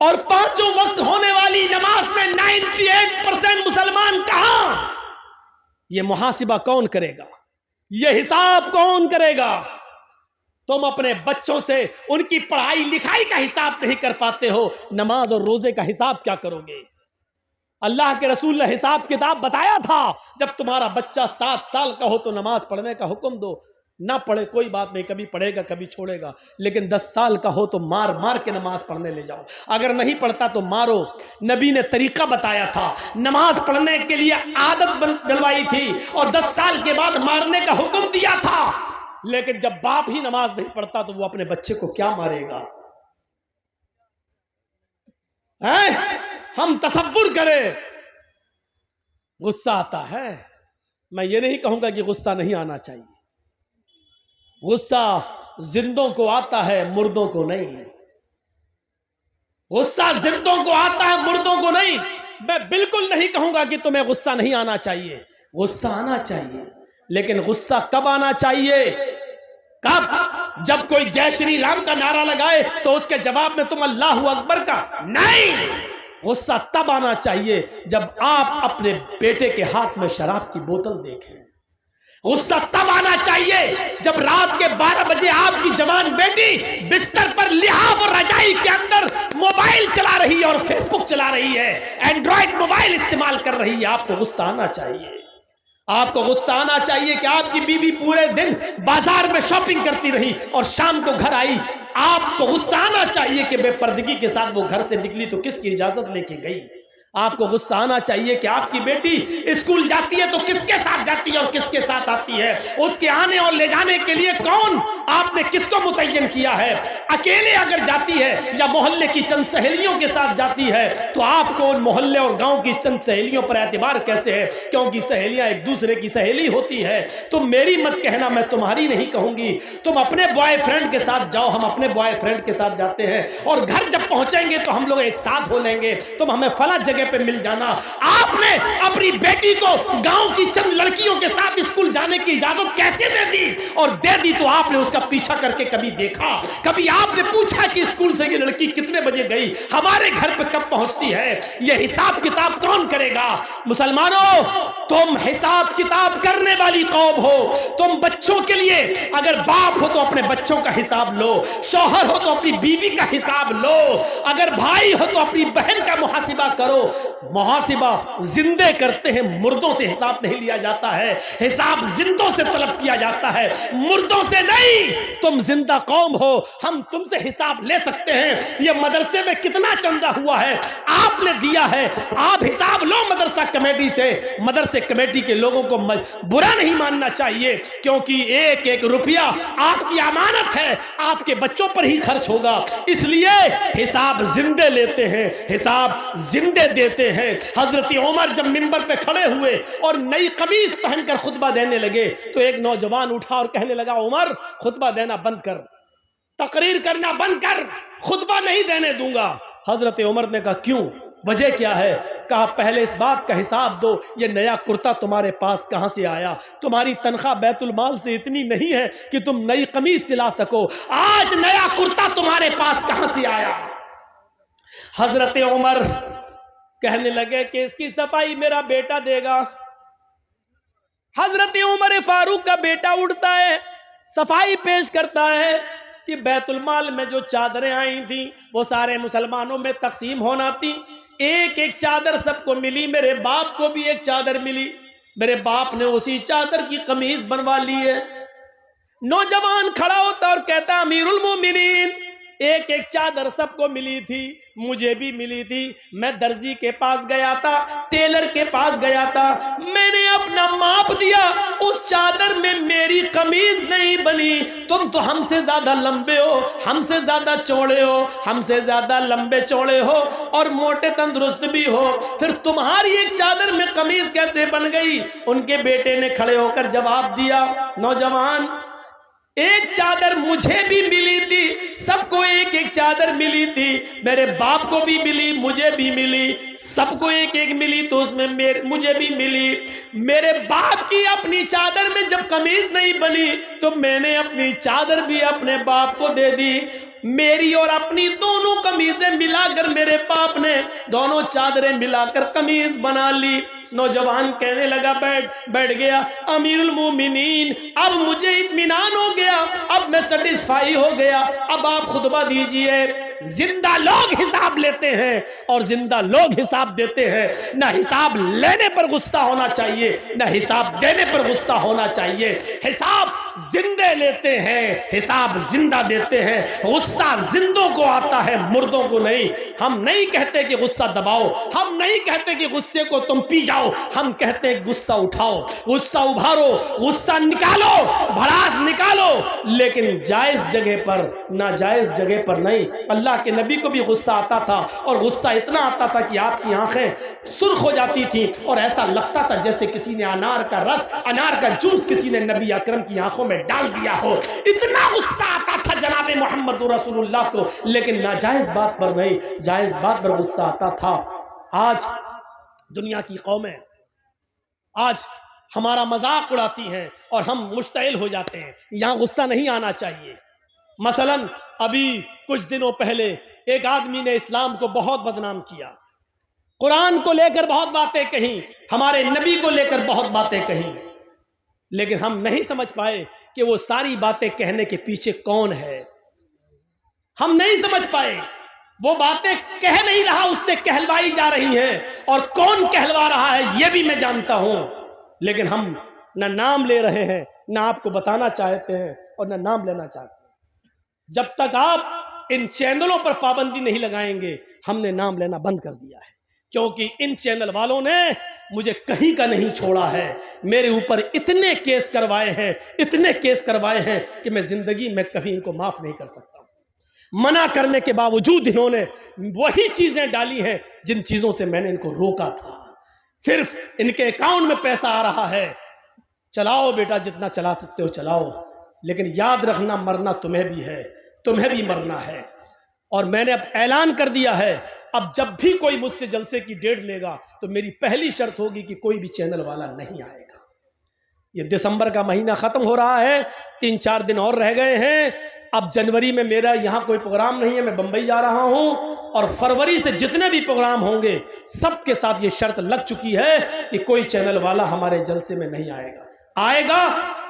اور 5 وقت ہونے والی نماز میں 98% مسلمان کہاں؟ یہ محاسبہ کون کرے گا؟ یہ حساب کون کرے گا؟ تم اپنے بچوں سے ان کی پڑھائی لکھائی کا حساب نہیں کر پاتے ہو، نماز اور روزے کا حساب کیا کرو گے؟ اللہ کے رسول نے حساب کتاب بتایا تھا، جب تمہارا بچہ 7 سال کا ہو تو نماز پڑھنے کا حکم دو، نہ پڑھے کوئی بات نہیں، کبھی پڑھے گا کبھی چھوڑے گا، لیکن 10 سال کا ہو تو مار مار کے نماز پڑھنے لے جاؤ، اگر نہیں پڑھتا تو مارو۔ نبی نے طریقہ بتایا تھا، نماز پڑھنے کے لیے عادت ڈلوائی تھی اور 10 سال کے بعد مارنے کا حکم دیا تھا، لیکن جب باپ ہی نماز نہیں پڑھتا تو وہ اپنے بچے کو کیا مارے گا؟ ہم تصور کریں، غصہ آتا ہے، میں یہ نہیں کہوں گا کہ غصہ نہیں آنا چاہیے، غصہ زندوں کو آتا ہے مردوں کو نہیں، غصہ زندوں کو آتا ہے مردوں کو نہیں۔ میں بالکل نہیں کہوں گا کہ تمہیں غصہ نہیں آنا چاہیے، غصہ آنا چاہیے، لیکن غصہ کب آنا چاہیے؟ کب؟ جب کوئی جے شری رام کا نعرہ لگائے تو اس کے جواب میں تم اللہ اکبر کا نہیں۔ غصہ تب آنا چاہیے جب آپ اپنے بیٹے کے ہاتھ میں شراب کی بوتل دیکھیں، غصہ تب آنا چاہیے جب رات کے 12 بجے آپ کی جوان بیٹی بستر پر لحاف اور رجائی کے اندر موبائل چلا رہی ہے اور فیس بک چلا رہی ہے، اینڈرائڈ موبائل استعمال کر رہی ہے، آپ کو غصہ آنا چاہیے۔ آپ کو غصہ آنا چاہیے کہ آپ کی بیوی پورے دن بازار میں شاپنگ کرتی رہی اور شام کو گھر آئی، آپ کو غصہ آنا چاہیے کہ بے پردگی کے ساتھ وہ گھر سے نکلی تو کس کی اجازت لے کے گئی۔ آپ کو غصہ آنا چاہیے کہ آپ کی بیٹی اسکول جاتی ہے تو کس کے ساتھ جاتی ہے اور کس کے ساتھ آتی ہے، اس کے آنے اور لے جانے کے لیے کون آپ نے کس کو متعین کیا ہے، اکیلے اگر جاتی ہے یا محلے کی چند سہیلیوں کے ساتھ جاتی ہے تو آپ کو ان محلے اور گاؤں کی چند سہیلیوں پر اعتبار کیسے ہے؟ کیونکہ سہیلیاں ایک دوسرے کی سہیلی ہوتی ہے۔ تم میری مت کہنا، میں تمہاری نہیں کہوں گی، تم اپنے بوائے فرینڈ کے ساتھ جاؤ، ہم اپنے بوائے فرینڈ کے ساتھ جاتے ہیں، اور گھر جب پہنچیں گے تو ہم لوگ ایک ساتھ ہو لیں گے، تم ہمیں فلاں جگہ پہ مل جانا۔ آپ نے اپنی بیٹی کو گاؤں کی چند لڑکیوں کے ساتھ اسکول جانے کی اجازت کیسے دے دی؟ اور دے دی تو آپ نے اس کا پیچھا کر کے کبھی دیکھا؟ کبھی آپ نے پوچھا کہ اسکول سے یہ لڑکی کتنے بجے گئی، ہمارے گھر پہ کب پہنچتی ہے؟ یہ حساب کتاب کون کرے گا؟ مسلمانوں، تم حساب کتاب کرنے والی قوم ہو۔ تم بچوں کے لیے اگر باپ ہو تو اپنے بچوں کا حساب لو، شوہر ہو تو اپنی بیوی کا حساب لو، اگر بھائی ہو تو اپنی بہن کا محاسبہ کرو۔ محاسبہ زندے کرتے ہیں، مردوں سے حساب نہیں لیا جاتا ہے، حساب زندوں سے طلب کیا جاتا ہے، مردوں سے نہیں۔ تم زندہ قوم ہو، ہم تم سے حساب لے سکتے ہیں، یہ مدرسے میں کتنا چندہ ہوا ہے آپ نے دیا ہے، آپ حساب لو مدرسہ کمیٹی سے۔ مدرسے کمیٹی کے لوگوں کو برا نہیں ماننا چاہیے، کیونکہ ایک ایک روپیہ آپ کی امانت ہے، آپ کے بچوں پر ہی خرچ ہوگا، اس لیے حساب زندے لیتے ہیں، حساب زندے دیتے ہیں۔ حضرت عمر جب منبر پہ کھڑے ہوئے اور نئی قمیص پہن کر خطبہ دینے لگے تو ایک نوجوان اٹھا اور کہنے لگا، عمر خطبہ دینا بند کر، تقریر کرنا بند کر، خطبہ نہیں دینے دوں گا۔ حضرت عمر نے کہا کیوں؟ وجہ کیا ہے؟ کہا پہلے اس بات کا حساب دو، یہ نیا کرتا تمہارے پاس کہاں سے آیا؟ تمہاری تنخواہ بیت المال سے اتنی نہیں ہے کہ تم نئی قمیص سلا سکو، آج نیا کرتا تمہارے پاس کہاں سے آیا؟ حضرت عمر کہنے لگے کہ اس کی صفائی میرا بیٹا دے گا۔ حضرت عمر فاروق کا بیٹا اٹھتا ہے، صفائی پیش کرتا ہے کہ بیت المال میں جو چادریں آئی تھیں وہ سارے مسلمانوں میں تقسیم ہونا تھی، ایک ایک چادر سب کو ملی، میرے باپ کو بھی ایک چادر ملی، میرے باپ نے اسی چادر کی قمیض بنوا لی ہے۔ نوجوان کھڑا ہوتا اور کہتا امیر المومنین، ایک ایک چادر سب کو ملی تھی، مجھے بھی ملی تھی، میں درزی کے پاس گیا تھا، ٹیلر کے پاس گیا تھا، میں نے اپنا ماپ دیا، اس چادر میں میری قمیض نہیں بنی، تم تو ہم سے زیادہ لمبے ہو، ہم سے زیادہ چوڑے ہو، ہم سے زیادہ لمبے چوڑے ہو اور موٹے تندرست بھی ہو، پھر تمہاری ایک چادر میں قمیض کیسے بن گئی؟ ان کے بیٹے نے کھڑے ہو کر جواب دیا، نوجوان ایک چادر مجھے بھی ملی تھی، سب کو ایک ایک چادر ملی تھی، میرے باپ کو بھی ملی، مجھے بھی ملی، سب کو ایک ایک ملی تو اس میں مجھے بھی ملی۔ میرے باپ کی اپنی چادر میں جب قمیض نہیں بنی تو میں نے اپنی چادر بھی اپنے باپ کو دے دی۔ میری اور اپنی دونوں قمیضیں ملا کر میرے باپ نے دونوں چادریں ملا کر قمیض بنا لی۔ نوجوان کہنے لگا بیٹھ گیا، امیر المومنین اب مجھے اطمینان ہو گیا، اب میں سیٹسفائی ہو گیا، اب آپ خطبہ دیجئے۔ زندہ لوگ حساب لیتے ہیں اور زندہ لوگ حساب دیتے ہیں، نہ حساب لینے پر غصہ ہونا چاہیے نہ حساب دینے پر غصہ ہونا چاہیے۔ حساب زندے لیتے ہیں، حساب زندہ دیتے ہیں۔ غصہ زندوں کو آتا ہے، مردوں کو نہیں۔ ہم نہیں کہتے کہ غصہ دباؤ، ہم نہیں کہتے کہ غصے کو تم پی جاؤ، ہم کہتے ہیں غصہ اٹھاؤ، غصہ ابھارو، غصہ نکالو، بھڑاس نکالو، لیکن جائز جگہ پر، ناجائز جگہ پر نہیں۔ اللہ کے نبی کو بھی غصہ آتا تھا، اور غصہ اتنا آتا تھا کہ آپ کی آنکھیں سرخ ہو جاتی تھیں اور ایسا لگتا تھا جیسے کسی نے انار کا رس، انار کا جوس کسی نے نبی اکرم کی آنکھوں میں ڈال دیا ہو۔ اتنا غصہ آتا تھا جناب محمد رسول اللہ کو، لیکن ناجائز بات پر نہیں، جائز بات پر غصہ آتا تھا۔ آج دنیا کی قومیں آج ہمارا مذاق اڑاتی ہیں اور ہم مشتعل ہو جاتے ہیں، یہاں غصہ نہیں آنا چاہیے۔ مثلا ابھی کچھ دنوں پہلے ایک آدمی نے اسلام کو بہت بدنام کیا، قرآن کو لے کر بہت باتیں کہیں، ہمارے نبی کو لے کر بہت باتیں کہیں، لیکن ہم نہیں سمجھ پائے کہ وہ ساری باتیں کہنے کے پیچھے کون ہے۔ ہم نہیں سمجھ پائے، وہ باتیں کہہ نہیں رہا، اس سے کہلوائی جا رہی ہیں، اور کون کہلوا رہا ہے یہ بھی میں جانتا ہوں، لیکن ہم نہ نام لے رہے ہیں، نہ آپ کو بتانا چاہتے ہیں اور نہ نام لینا چاہتے ہیں۔ جب تک آپ ان چینلوں پر پابندی نہیں لگائیں گے، ہم نے نام لینا بند کر دیا ہے، کیونکہ ان چینل والوں نے مجھے کہیں کا نہیں چھوڑا ہے، میرے اوپر اتنے کیس کروائے ہیں، اتنے کیس کروائے ہیں کہ میں زندگی میں کبھی ان کو معاف نہیں کر سکتا۔ منع کرنے کے باوجود انہوں نے وہی چیزیں ڈالی ہیں جن چیزوں سے میں نے ان کو روکا تھا۔ صرف ان کے اکاؤنٹ میں پیسہ آ رہا ہے، چلاؤ بیٹا جتنا چلا سکتے ہو چلاؤ، لیکن یاد رکھنا مرنا تمہیں بھی ہے، تمہیں بھی مرنا ہے۔ اور میں نے اب اعلان کر دیا ہے، اب جب بھی کوئی مجھ سے جلسے کی ڈیٹ لے گا تو میری پہلی شرط ہوگی کہ کوئی بھی چینل والا نہیں آئے گا۔ یہ دسمبر کا مہینہ ختم ہو رہا ہے، 3-4 دن اور رہ گئے ہیں، اب جنوری میں میرا یہاں کوئی پروگرام نہیں ہے، میں بمبئی جا رہا ہوں، اور فروری سے جتنے بھی پروگرام ہوں گے سب کے ساتھ یہ شرط لگ چکی ہے کہ کوئی چینل والا ہمارے جلسے میں نہیں آئے گا، آئے گا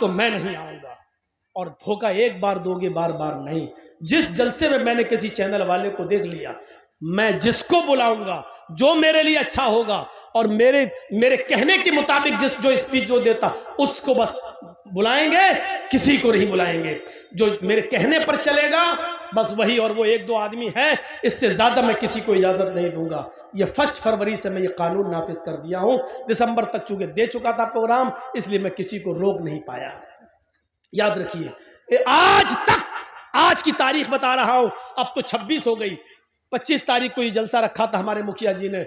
تو میں نہیں آؤں گا۔ اور دھوکہ ایک بار دو گے، بار بار نہیں۔ جس جلسے میں نے کسی چینل والے کو دیکھ لیا، میں جس کو بلاؤں گا جو میرے لیے اچھا ہوگا اور میرے کہنے کے مطابق جو اسپیچ جو دیتا اس کو بس بلائیں گے، کسی کو نہیں بلائیں گے۔ جو میرے کہنے پر چلے گا بس وہی، اور وہ 1-2 آدمی ہے، اس سے زیادہ میں کسی کو اجازت نہیں دوں گا۔ یہ 1 فروری سے میں یہ قانون نافذ کر دیا ہوں۔ دسمبر تک چونکہ دے چکا تھا پروگرام، اس لیے میں کسی کو روک نہیں پایا۔ یاد رکھیے، آج کی تاریخ بتا رہا ہوں، اب تو 26 ہو گئی، 25 تاریخ کو یہ جلسہ رکھا تھا ہمارے مکھیا جی نے۔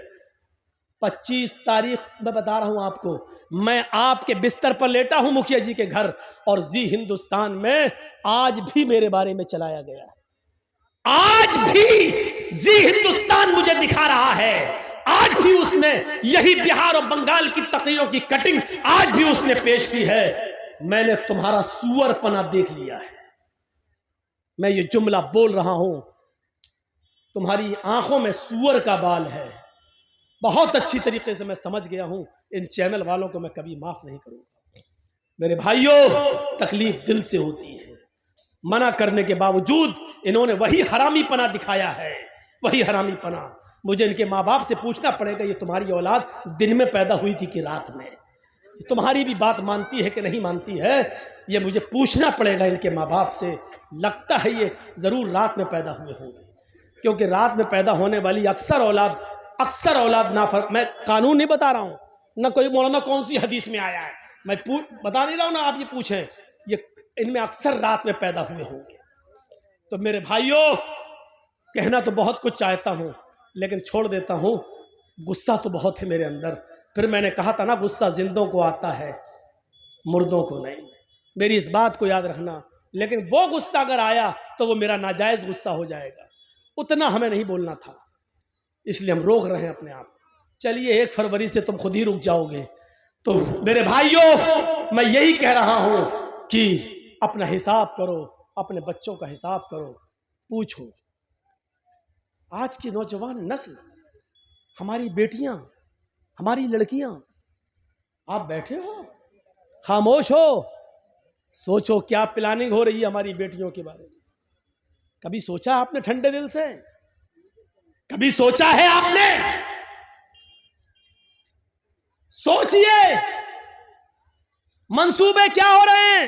25 تاریخ میں بتا رہا ہوں آپ کو، میں آپ کے بستر پر لیٹا ہوں مکھیا جی کے گھر، اور زی ہندوستان میں آج بھی میرے بارے میں چلایا گیا ہے۔ آج بھی زی ہندوستان مجھے دکھا رہا ہے، آج بھی اس نے یہی بہار اور بنگال کی تقریروں کی کٹنگ آج بھی اس نے پیش کی ہے۔ میں نے تمہارا سور پنا دیکھ لیا ہے، میں یہ جملہ بول رہا ہوں، تمہاری آنکھوں میں سور کا بال ہے۔ بہت اچھی طریقے سے میں سمجھ گیا ہوں، ان چینل والوں کو میں کبھی معاف نہیں کروں گا۔ میرے بھائیوں، تکلیف دل سے ہوتی ہے، منع کرنے کے باوجود انہوں نے وہی حرامی پنا دکھایا ہے، وہی حرامی پنا۔ مجھے ان کے ماں باپ سے پوچھنا پڑے گا، یہ تمہاری اولاد دن میں پیدا ہوئی تھی کہ رات میں؟ تمہاری بھی بات مانتی ہے کہ نہیں مانتی ہے، یہ مجھے پوچھنا پڑے گا ان کے ماں باپ سے۔ لگتا ہے یہ ضرور رات میں پیدا ہوئے ہوں گے، کیونکہ رات میں پیدا ہونے والی اکثر اولاد میں قانون نہیں بتا رہا ہوں، نہ کوئی مولانا کون سی حدیث میں آیا ہے، میں بتا نہیں رہا ہوں، نہ آپ یہ پوچھیں، یہ ان میں اکثر رات میں پیدا ہوئے ہوں گے۔ تو میرے بھائیوں، کہنا تو بہت کچھ چاہتا ہوں لیکن چھوڑ دیتا ہوں، غصہ تو بہت ہے میرے اندر۔ پھر میں نے کہا تھا نا، غصہ زندوں کو آتا ہے، مردوں کو نہیں۔ میری اس بات کو یاد رکھنا، لیکن وہ غصہ اگر آیا تو وہ میرا ناجائز غصہ ہو جائے گا. اتنا ہمیں نہیں بولنا تھا، اس لیے ہم روک رہے ہیں اپنے آپ. چلیے 1 فروری سے تم خود ہی رک جاؤ گے. تو میرے بھائیوں، میں یہی کہہ رہا ہوں کہ اپنا حساب کرو، اپنے بچوں کا حساب کرو. پوچھو آج کی نوجوان نسل، ہماری بیٹیاں، ہماری لڑکیاں، آپ بیٹھے ہو خاموش ہو، سوچو کیا پلاننگ ہو رہی ہے ہماری بیٹیوں کے بارے میں. کبھی سوچا آپ نے ٹھنڈے دل سے؟ کبھی سوچا ہے آپ نے؟ سوچئے منصوبے کیا ہو رہے ہیں.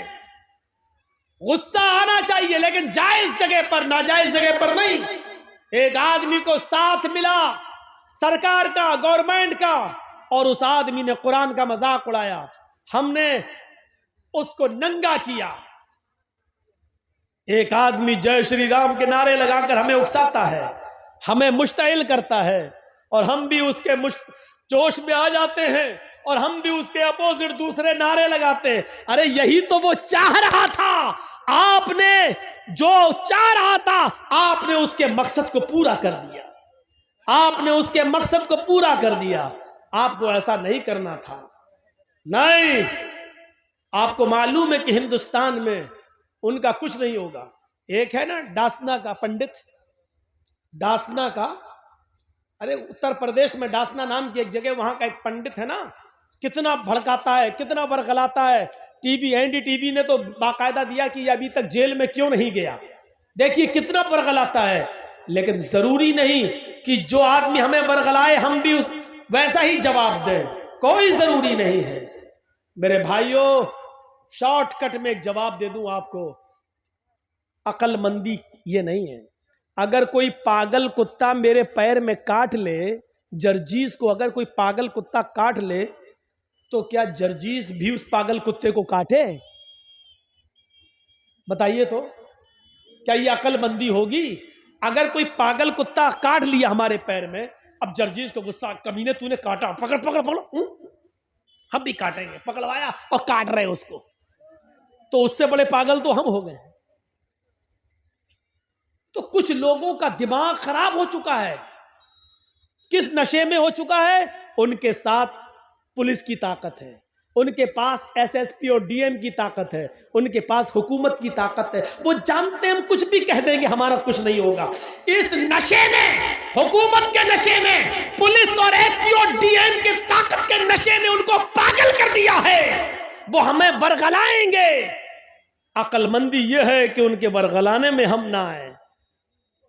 غصہ آنا چاہیے لیکن جائز جگہ پر، ناجائز جگہ پر نہیں. ایک آدمی کو ساتھ ملا سرکار کا، گورنمنٹ کا، اور اس آدمی نے قرآن کا مذاق اڑایا. ہم نے اس کو ننگا کیا. ایک آدمی جے شری رام کے نعرے لگا کر ہمیں اکساتا ہے، ہمیں مشتعل کرتا ہے، اور ہم بھی اس کے جوش میں آ جاتے ہیں، اور ہم بھی اس کے اپوزٹ دوسرے نعرے لگاتے ہیں. ارے یہی تو وہ چاہ رہا تھا. آپ نے جو چاہ رہا تھا، آپ نے اس کے مقصد کو پورا کر دیا. آپ نے اس کے مقصد کو پورا کر دیا. آپ کو ایسا نہیں کرنا تھا. نہیں، آپ کو معلوم ہے کہ ہندوستان میں ان کا کچھ نہیں ہوگا. ایک ہے نا ڈاسنا کا پنڈت، ڈاسنا کا، ارے اتر پردیش میں ڈاسنا نام کی ایک جگہ، وہاں کا ایک پنڈت ہے نا، کتنا بھڑکاتا ہے، کتنا برغلاتا ہے. T V, N D T V نے تو باقاعدہ دیا کہ یہ ابھی تک جیل میں کیوں نہیں گیا. دیکھیے کتنا برغلاتا ہے. لیکن ضروری نہیں کہ جو آدمی ہمیں برغلائے ہم بھی ویسا ہی جواب دیں. کوئی ضروری نہیں ہے. میرے بھائیوں، شارٹ کٹ میں ایک جواب دے دوں آپ کو. عقل مندی یہ نہیں ہے. اگر کوئی پاگل کتا میرے پیر میں کاٹ لے، جرجیز کو اگر کوئی پاگل کتا کاٹ لے، تو کیا جرجیز بھی اس پاگل کتے کو کاٹے؟ بتائیے تو، کیا یہ عقل مندی ہوگی؟ اگر کوئی پاگل کتا کاٹ لیا ہمارے پیر میں، اب جرجیز کو غصہ، کمینے تو نے کاٹا، پکڑ پکڑ پکڑ، ہم بھی کاٹیں گے. پکڑوایا اور کاٹ رہے اس کو. تو اس سے بڑے پاگل تو ہم ہو گئے. تو کچھ لوگوں کا دماغ خراب ہو چکا ہے. کس نشے میں ہو چکا ہے؟ ان کے ساتھ پولیس کی طاقت ہے، ان کے پاس ایس ایس پی اور ڈی ایم کی طاقت ہے، ان کے پاس حکومت کی طاقت ہے. وہ جانتے ہیں ہم کچھ بھی کہہ دیں گے ہمارا کچھ نہیں ہوگا. اس نشے میں، حکومت کے نشے میں، پولیس اور ایس پی اور ڈی ایم کی طاقت کے نشے نے ان کو پاگل کر دیا ہے. وہ ہمیں برگلائیں گے. عقل مندی یہ ہے کہ ان کے برگلانے میں ہم نہ آئیں.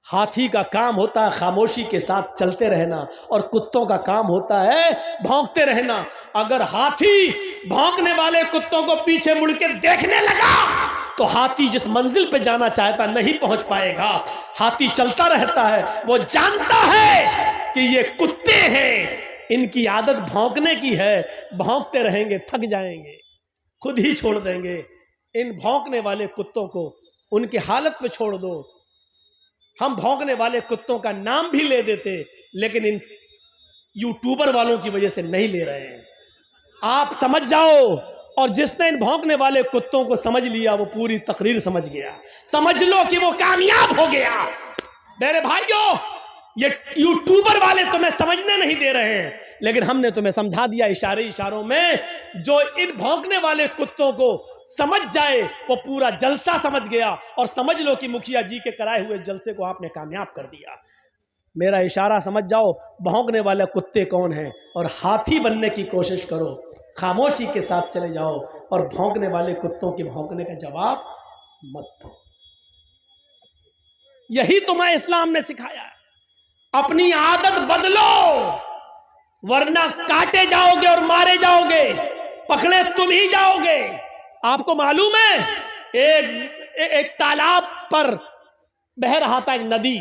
ہاتھی کا کام ہوتا ہے خاموشی کے ساتھ چلتے رہنا، اور کتوں کا کام ہوتا ہے بھونکتے رہنا. اگر ہاتھی بھونکنے والے کتوں کو پیچھے مڑ کے دیکھنے لگا تو ہاتھی جس منزل پہ جانا چاہتا نہیں پہنچ پائے گا. ہاتھی چلتا رہتا ہے، وہ جانتا ہے کہ یہ کتے ہیں، ان کی عادت بھونکنے کی ہے، بھونکتے رہیں گے، تھک جائیں گے، خود ہی چھوڑ دیں گے. ان بھونکنے والے کتوں کو ان کی حالت پہ چھوڑ دو. ہم بھونکنے والے کتوں کا نام بھی لے دیتے، لیکن ان یوٹیوبر والوں کی وجہ سے نہیں لے رہے ہیں. آپ سمجھ جاؤ، اور جس نے ان بھونکنے والے کتوں کو سمجھ لیا وہ پوری تقریر سمجھ گیا. سمجھ لو کہ وہ کامیاب ہو گیا. میرے بھائیوں، یہ یوٹیوبر والے تمہیں سمجھنے نہیں دے رہے ہیں، لیکن ہم نے تمہیں سمجھا دیا اشاروں میں. جو ان بھونکنے والے کتوں کو سمجھ جائے وہ پورا جلسہ سمجھ گیا. اور سمجھ لو کہ مکھیا جی کے کرائے ہوئے جلسے کو آپ نے کامیاب کر دیا. میرا اشارہ سمجھ جاؤ بھونکنے والے کتے کون ہیں، اور ہاتھی بننے کی کوشش کرو. خاموشی کے ساتھ چلے جاؤ اور بھونکنے والے کتوں کے بھونکنے کا جواب مت دو. یہی تمہیں اسلام نے سکھایا ہے. اپنی عادت بدلو، ورنہ کاٹے جاؤ گے اور مارے جاؤ گے، پکڑے تم ہی جاؤ گے. آپ کو معلوم ہے ایک تالاب پر بہ رہا تھا ایک ندی.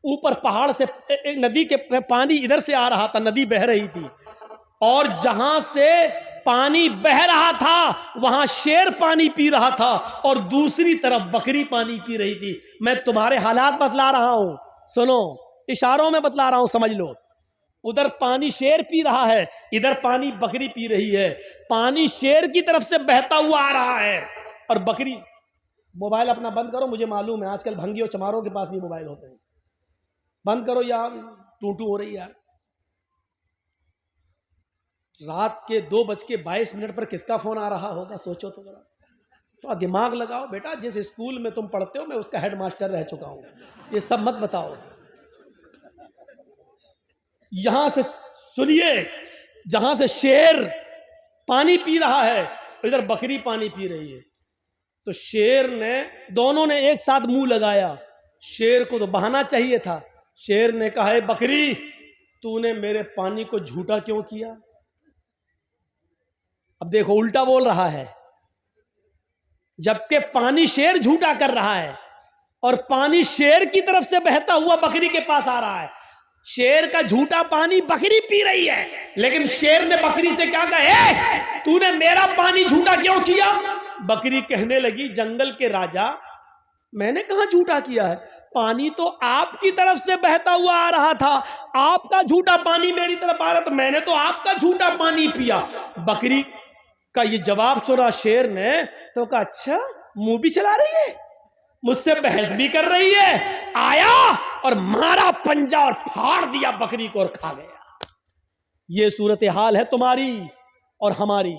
اوپر پہاڑ سے ایک ندی کے پانی ادھر سے آ رہا تھا، ندی بہ رہی تھی، اور جہاں سے پانی بہ رہا تھا وہاں شیر پانی پی رہا تھا، اور دوسری طرف بکری پانی پی رہی تھی. میں تمہارے حالات بتلا رہا ہوں، سنو، اشاروں میں بتلا رہا ہوں، سمجھ لو. ادھر پانی شیر پی رہا ہے، ادھر پانی بکری پی رہی ہے. پانی شیر کی طرف سے بہتا ہوا آ رہا ہے اور بکری موبائل اپنا بند کرو، مجھے معلوم ہے آج کل بھنگی اور چماروں کے پاس بھی موبائل ہوتے ہیں. بند کرو، یہاں ٹو ہو رہی ہے یار. رات کے 2:22 پر کس کا فون آ رہا ہوگا؟ سوچو تو ذرا. تو دماغ لگاؤ بیٹا، جس اسکول میں تم پڑھتے ہو میں اس کا ہیڈ ماسٹر رہ چکا ہوں. یہ سب مت بتاؤ. یہاں سے سنیے، جہاں سے شیر پانی پی رہا ہے ادھر بکری پانی پی رہی ہے. تو شیر نے، دونوں نے ایک ساتھ منہ لگایا. شیر کو تو بہانا چاہیے تھا. شیر نے کہا اے بکری، تو نے میرے پانی کو جھوٹا کیوں کیا؟ اب دیکھو الٹا بول رہا ہے. جبکہ پانی شیر جھوٹا کر رہا ہے اور پانی شیر کی طرف سے بہتا ہوا بکری کے پاس آ رہا ہے. شیر کا جھوٹا پانی بکری پی رہی ہے، لیکن شیر نے بکری سے کیا کہا؟ تو نے میرا پانی جھوٹا کیوں کیا؟ بکری کہنے لگی جنگل کے راجا، میں نے کہاں جھوٹا کیا ہے؟ پانی تو آپ کی طرف سے بہتا ہوا آ رہا تھا، آپ کا جھوٹا پانی میری طرف آ رہا تھا، میں نے تو آپ کا جھوٹا پانی پیا. بکری کا یہ جواب سنا شیر نے تو کہا اچھا منہ بھی چلا رہی ہے، مجھ سے بحث بھی کر رہی ہے. آیا اور مارا پنجہ اور پھاڑ دیا بکری کو اور کھا گیا. یہ صورتحال ہے تمہاری اور ہماری.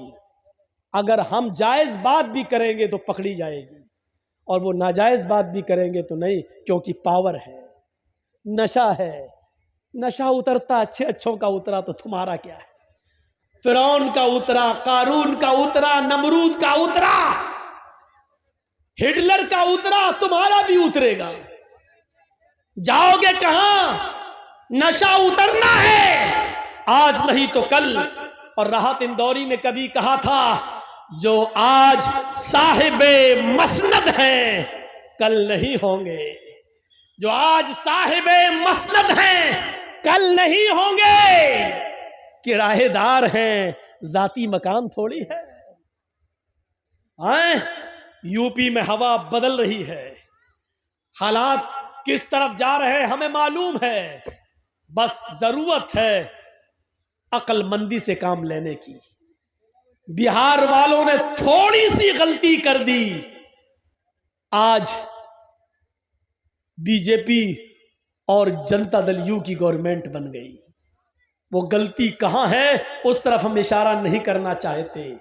اگر ہم جائز بات بھی کریں گے تو پکڑی جائے گی، اور وہ ناجائز بات بھی کریں گے تو نہیں، کیونکہ پاور ہے، نشہ ہے. نشہ اترتا اچھے اچھوں کا اترا تو تمہارا کیا ہے؟ فرعون کا اترا، قارون کا اترا، نمرود کا اترا، ہٹلر کا اترا، تمہارا بھی اترے گا. جاؤ گے کہاں؟ نشہ اترنا ہے آج نہیں تو کل. اور راحت اندوری نے کبھی کہا تھا جو آج صاحب مسند ہیں کل نہیں ہوں گے. جو آج صاحب مسند ہیں کل نہیں ہوں گے. کرایہ دار ہیں، ذاتی مکان تھوڑی ہے. یو پی میں ہوا بدل رہی ہے، حالات کس طرف جا رہے ہیں ہمیں معلوم ہے. بس ضرورت ہے عقل مندی سے کام لینے کی. بہار والوں نے تھوڑی سی غلطی کر دی، آج بی جے پی اور جنتا دل یو کی گورنمنٹ بن گئی. وہ غلطی کہاں ہے اس طرف ہم اشارہ نہیں کرنا چاہتے.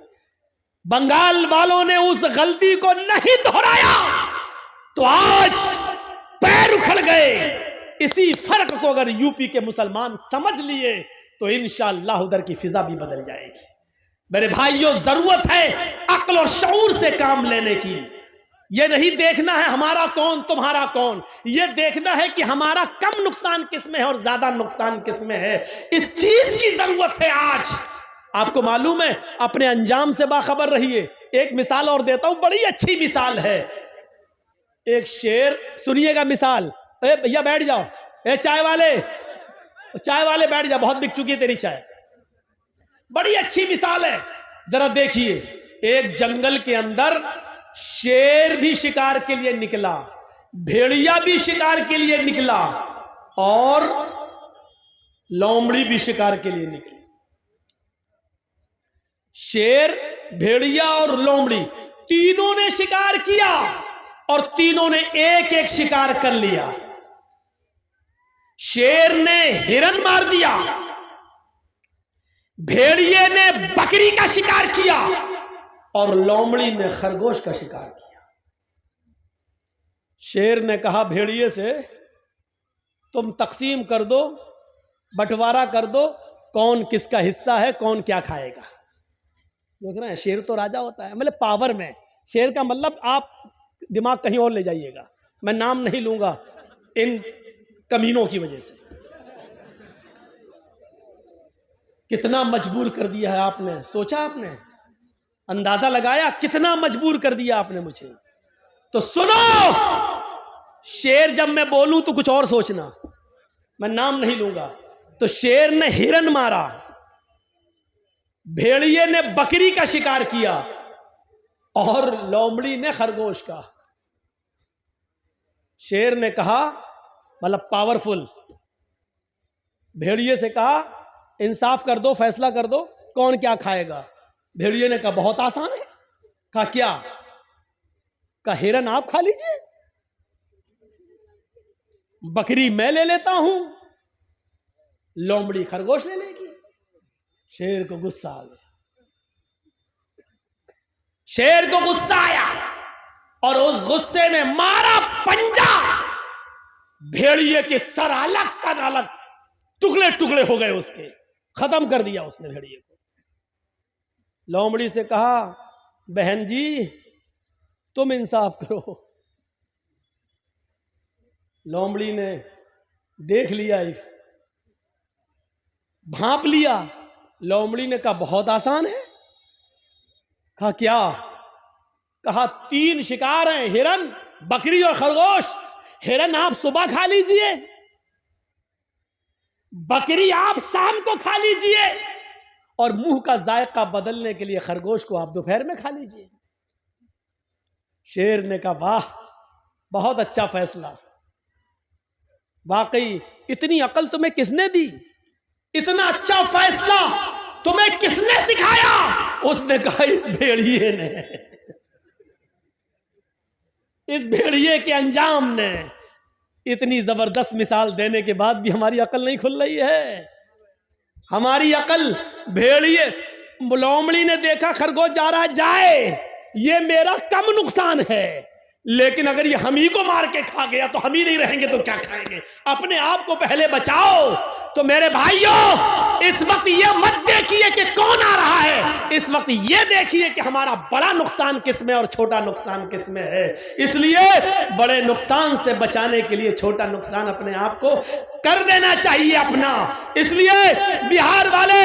بنگال والوں نے اس غلطی کو نہیں دہرایا تو آج پیر اکھڑ گئے. اسی فرق کو اگر یو پی کے مسلمان سمجھ لیے تو انشاءاللہ ادھر کی فضا بھی بدل جائے گی. میرے بھائیوں، ضرورت ہے عقل اور شعور سے کام لینے کی. یہ نہیں دیکھنا ہے ہمارا کون تمہارا کون، یہ دیکھنا ہے کہ ہمارا کم نقصان کس میں ہے اور زیادہ نقصان کس میں ہے. اس چیز کی ضرورت ہے آج. آپ کو معلوم ہے، اپنے انجام سے باخبر رہیے. ایک مثال اور دیتا ہوں، بڑی اچھی مثال ہے. ایک شیر سنیے گا مثال. اے بھیا بیٹھ جاؤ، اے چائے والے بیٹھ جاؤ، بہت بک چکی ہے تیری چائے. بڑی اچھی مثال ہے، ذرا دیکھیے. ایک جنگل کے اندر شیر بھی شکار کے لیے نکلا، بھیڑیا بھی شکار کے لیے نکلا، اور لومڑی بھی شکار کے لیے نکلی. شیر، بھیڑیا اور لومڑی تینوں نے شکار کیا اور تینوں نے ایک ایک شکار کر لیا. شیر نے ہرن مار دیا، بھیڑیے نے بکری کا شکار کیا اور لومڑی نے خرگوش کا شکار کیا. شیر نے کہا بھیڑیے سے تم تقسیم کر دو، بٹوارا کر دو، کون کس کا حصہ ہے، کون کیا کھائے گا. دیکھ رہے ہیں شیر تو راجا ہوتا ہے، مطلب پاور میں. شیر کا مطلب آپ دماغ کہیں اور لے جائیے گا، میں نام نہیں لوں گا ان کمینوں کی وجہ سے. کتنا مجبور کر دیا ہے آپ نے، سوچا آپ نے، اندازہ لگایا کتنا مجبور کر دیا آپ نے مجھے. تو سنو، شیر جب میں بولوں تو کچھ اور سوچنا، میں نام نہیں لوں گا. تو شیر نے ہرن مارا، بھیڑیے نے بکری کا شکار کیا اور لومڑی نے خرگوش کا. شیر نے کہا مطلب پاورفل، بھیڑیے سے کہا انصاف کر دو، فیصلہ کر دو کون کیا کھائے گا. بھیڑیے نے کہا بہت آسان ہے. کہا کیا؟ کہا ہرن آپ کھا لیجئے، بکری میں لے لیتا ہوں، لومڑی خرگوش لے لے گی۔ شیر کو غصہ آ گیا، شیر کو غصہ آیا اور اس غصے میں مارا پنجا، بھیڑیے کے سر الگ تن الگ ٹکڑے ٹکڑے ہو گئے، اس کے ختم کر دیا اس نے بھیڑیے کو۔ لومڑی سے کہا بہن جی تم انصاف کرو۔ لومڑی نے دیکھ لیا، بھانپ لیا۔ لومڑی نے کہا بہت آسان ہے۔ کہا کیا؟ کہا 3 شکار ہیں، ہرن، بکری اور خرگوش۔ ہرن آپ صبح کھا لیجئے، بکری آپ شام کو کھا لیجئے، اور منہ کا ذائقہ بدلنے کے لیے خرگوش کو آپ دوپہر میں کھا لیجئے۔ شیر نے کہا واہ بہت اچھا فیصلہ، واقعی اتنی عقل تمہیں کس نے دی؟ اتنا اچھا فیصلہ تمہیں کس نے سکھایا؟ اس نے کہا اس بھیڑیے نے، اس بھیڑیے کے انجام نے۔ اتنی زبردست مثال دینے کے بعد بھی ہماری عقل نہیں کھل رہی ہے، ہماری عقل۔ بھیڑیے، لومڑی نے دیکھا خرگوش جا رہا ہے، جائے، یہ میرا کم نقصان ہے، لیکن اگر یہ ہم ہی کو مار کے کھا گیا تو ہم ہی نہیں رہیں گے تو کیا کھائیں گے؟ اپنے آپ کو پہلے بچاؤ۔ تو میرے بھائیوں اس وقت یہ مت دیکھیے کہ کون آ رہا ہے، اس وقت یہ دیکھیے کہ ہمارا بڑا نقصان کس میں اور چھوٹا نقصان کس میں ہے۔ اس لیے بڑے نقصان سے بچانے کے لیے چھوٹا نقصان اپنے آپ کو کر دینا چاہیے اپنا۔ اس لیے بہار والے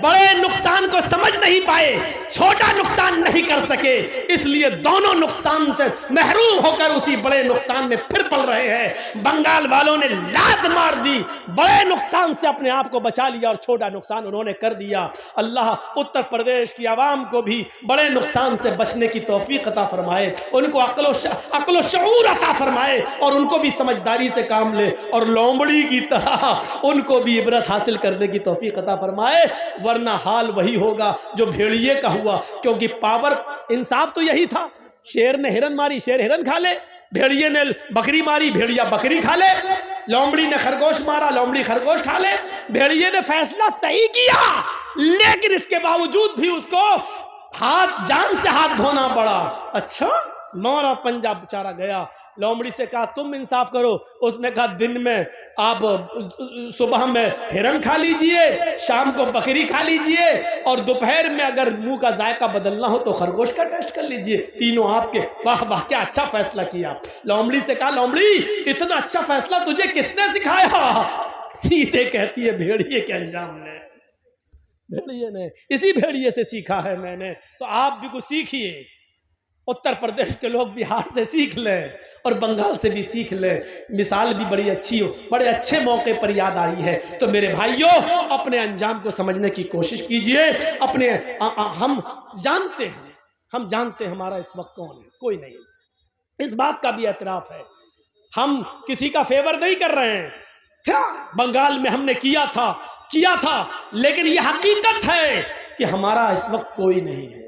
بڑے نقصان کو سمجھ نہیں پائے، چھوٹا نقصان نہیں کر سکے، اس لیے دونوں نقصان سے محروم ہو کر اسی بڑے نقصان میں پھر پل رہے ہیں۔ بنگال والوں نے لات مار دی، بڑے نقصان سے اپنے آپ کو بچا لیا اور چھوٹا نقصان انہوں نے کر دیا۔ اللہ اتر پردیش کی عوام کو بھی بڑے نقصان سے بچنے کی توفیق عطا فرمائے، ان کو عقل و شعور عطا فرمائے اور ان کو بھی سمجھداری سے کام لے، اور لومڑی کی طرح ان کو بھی عبرت حاصل کرنے کی توفیق عطا فرمائے، ورنہ حال وہی ہوگا جو بھیڑیے کا ہوا۔ کیونکہ پاور انصاف تو یہی تھا، شیر نے ہرن ماری، شیر ہرن کھا لے، بھیڑیے نے بکری ماری، بھیڑیا بکری کھا لے، لومڑی نے خرگوش مارا، لومڑی خرگوش کھا لے۔ بھیڑیے نے فیصلہ صحیح کیا، لیکن اس کے باوجود بھی اس کو جان سے ہاتھ دھونا پڑا۔ اچھا مارا پنجا، بیچارہ گیا۔ لومڑی سے کہا تم انصاف کرو۔ اس نے کہا دن میں آپ صبح میں ہرن کھا لیجئے، شام کو بکری کھا لیجئے، اور دوپہر میں اگر منہ کا ذائقہ بدلنا ہو تو خرگوش کا ٹیسٹ کر لیجئے، تینوں آپ کے۔ واہ واہ کیا اچھا فیصلہ کیا۔ لومڑی سے کہا لومڑی اتنا اچھا فیصلہ تجھے کس نے سکھایا؟ سیدھے کہتی ہے بھیڑیے کے انجام نے، بھیڑیے نے، اسی بھیڑیے سے سیکھا ہے میں نے۔ تو آپ بھی کچھ سیکھیے، اتر پردیش کے لوگ بہار سے سیکھ لیں اور بنگال سے بھی سیکھ لیں۔ مثال بھی بڑی اچھی ہو، بڑے اچھے موقع پر یاد آئی ہے۔ تو میرے بھائیوں اپنے انجام کو سمجھنے کی کوشش کیجئے۔ اپنے ہم جانتے ہیں ہمارا اس وقت کون ہے، کوئی نہیں، اس بات کا بھی اعتراف ہے۔ ہم کسی کا فیور نہیں کر رہے ہیں، بنگال میں ہم نے کیا تھا، لیکن یہ حقیقت ہے کہ ہمارا اس وقت کوئی نہیں ہے۔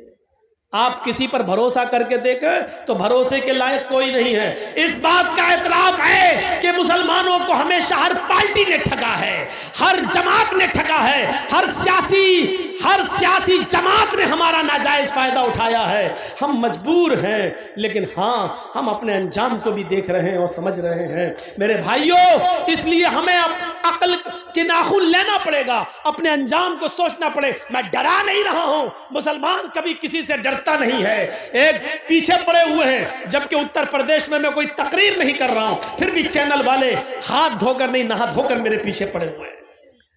آپ کسی پر بھروسہ کر کے دیکھیں تو بھروسے کے لائق کوئی نہیں ہے۔ اس بات کا اعتراف ہے کہ مسلمانوں کو ہمیشہ ہر پارٹی نے ٹھگا ہے، ہر جماعت نے ٹھگا ہے، ہر سیاسی جماعت نے ہمارا ناجائز فائدہ اٹھایا ہے۔ ہم مجبور ہیں، لیکن ہاں ہم اپنے انجام کو بھی دیکھ رہے ہیں اور سمجھ رہے ہیں۔ میرے بھائیوں اس لیے ہمیں عقل کے ناخن لینا پڑے گا، اپنے انجام کو سوچنا پڑے۔ میں ڈرا نہیں رہا ہوں، مسلمان کبھی کسی سے ڈرتا نہیں ہے، ایک پیچھے پڑے ہوئے ہیں، جبکہ اتر پردیش میں کوئی تقریر نہیں کر رہا ہوں، پھر بھی چینل والے ہاتھ دھو کر نہیں نہا دھو کر میرے پیچھے پڑے ہوئے ہیں،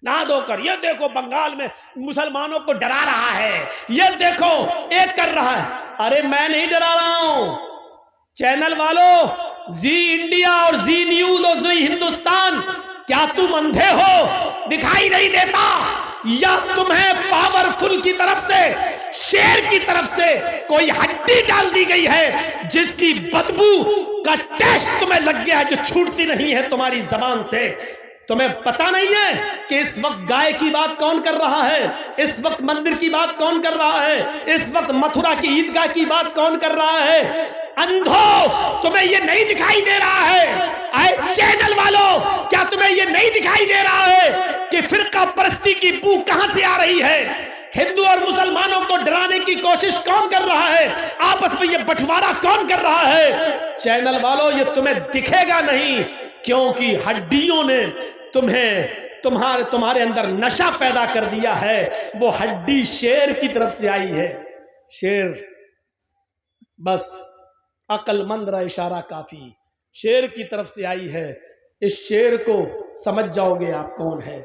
نہا دھو کر۔ یہ دیکھو بنگال میں مسلمانوں کو ڈرا رہا ہے، یہ دیکھو ایک کر رہا ہے۔ ارے میں نہیں ڈرا رہا ہوں، چینل والوں، زی انڈیا اور زی نیوز اور زی ہندوستان، کیا تم اندھے ہو، دکھائی نہیں دیتا؟ یا تمہیں پاورفل کی طرف سے، شیر کی طرف سے کوئی ہڈی ڈال دی گئی ہے جس کی بدبو کا ٹیسٹ تمہیں لگ گیا ہے، جو چھوٹتی نہیں ہے تمہاری زبان سے؟ تمہیں پتا نہیں ہے کہ اس وقت گائے کی بات کون کر رہا ہے، اس وقت مندر کی بات کون کر رہا ہے، اس وقت متھرا کی عیدگاہ کی بات کون کر رہا ہے؟ اندھو تمہیں یہ نہیں دکھائی دے رہا ہے؟ اے چینل والوں کیا تمہیں یہ نہیں دکھائی دے رہا ہے کہ فرقہ پرستی کی بو کہاں سے آ رہی ہے؟ ہندو اور مسلمانوں کو ڈرانے کی کوشش کون کر رہا ہے؟ آپس میں یہ بٹوارا کون کر رہا ہے؟ چینل والوں یہ تمہیں دکھے گا نہیں، کیونکہ ہڈیوں نے تمہارے اندر نشہ پیدا کر دیا ہے۔ وہ ہڈی شیر کی طرف سے آئی ہے۔ شیر، بس عقل مند را اشارہ کافی، شیر کی طرف سے آئی ہے۔ اس شیر کو سمجھ جاؤ گے آپ کون ہے۔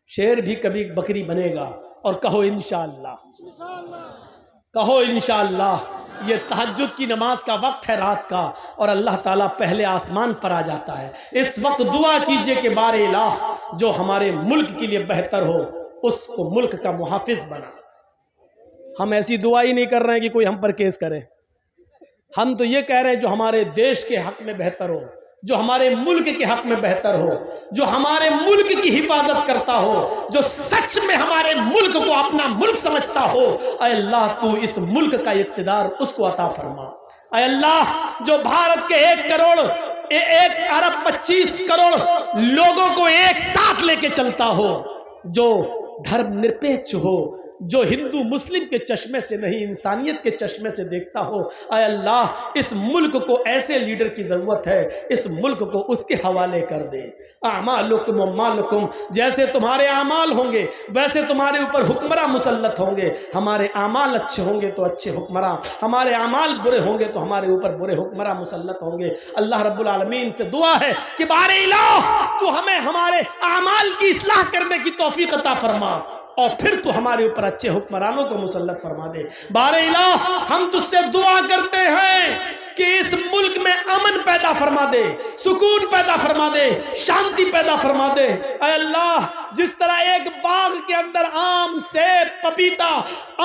شیر بھی کبھی بکری بنے گا، اور کہو انشاءاللہ، کہو انشاءاللہ۔ یہ تہجد کی نماز کا وقت ہے رات کا، اور اللہ تعالیٰ پہلے آسمان پر آ جاتا ہے۔ اس وقت دعا کیجئے کہ بار الہ جو ہمارے ملک کے لیے بہتر ہو اس کو ملک کا محافظ بنا۔ ہم ایسی دعا ہی نہیں کر رہے ہیں کہ کوئی ہم پر کیس کرے، ہم تو یہ کہہ رہے ہیں جو ہمارے دیش کے حق میں بہتر ہو، جو ہمارے ملک کے حق میں بہتر ہو، جو ہمارے ملک کی حفاظت کرتا ہو، جو سچ میں ہمارے ملک کو اپنا ملک سمجھتا ہو۔ اے اللہ تو اس ملک کا اقتدار اس کو عطا فرما۔ اے اللہ جو بھارت کے 1.25 کروڑ لوگوں کو ایک ساتھ لے کے چلتا ہو، جو دھرم نرپیکش ہو، جو ہندو مسلم کے چشمے سے نہیں انسانیت کے چشمے سے دیکھتا ہو۔ اے اللہ اس ملک کو ایسے لیڈر کی ضرورت ہے، اس ملک کو اس کے حوالے کر دے۔ اعمالکم و مالکم، جیسے تمہارے اعمال ہوں گے ویسے تمہارے اوپر حکمراں مسلط ہوں گے۔ ہمارے اعمال اچھے ہوں گے تو اچھے حکمراں، ہمارے اعمال برے ہوں گے تو ہمارے اوپر برے حکمراں مسلط ہوں گے۔ اللہ رب العالمین سے دعا ہے کہ بار الہ تو ہمیں ہمارے اعمال کی اصلاح کرنے کی توفیق عطا فرما، اور پھر تو ہمارے اوپر اچھے حکمرانوں کو مسلط فرما دے۔ بار الہ ہم تجھ سے دعا کرتے ہیں کہ اس ملک میں امن پیدا فرما دے، سکون پیدا فرما دے، شانتی پیدا فرما دے۔ اے اللہ جس طرح ایک باغ کے اندر آم، سیب، پپیتا،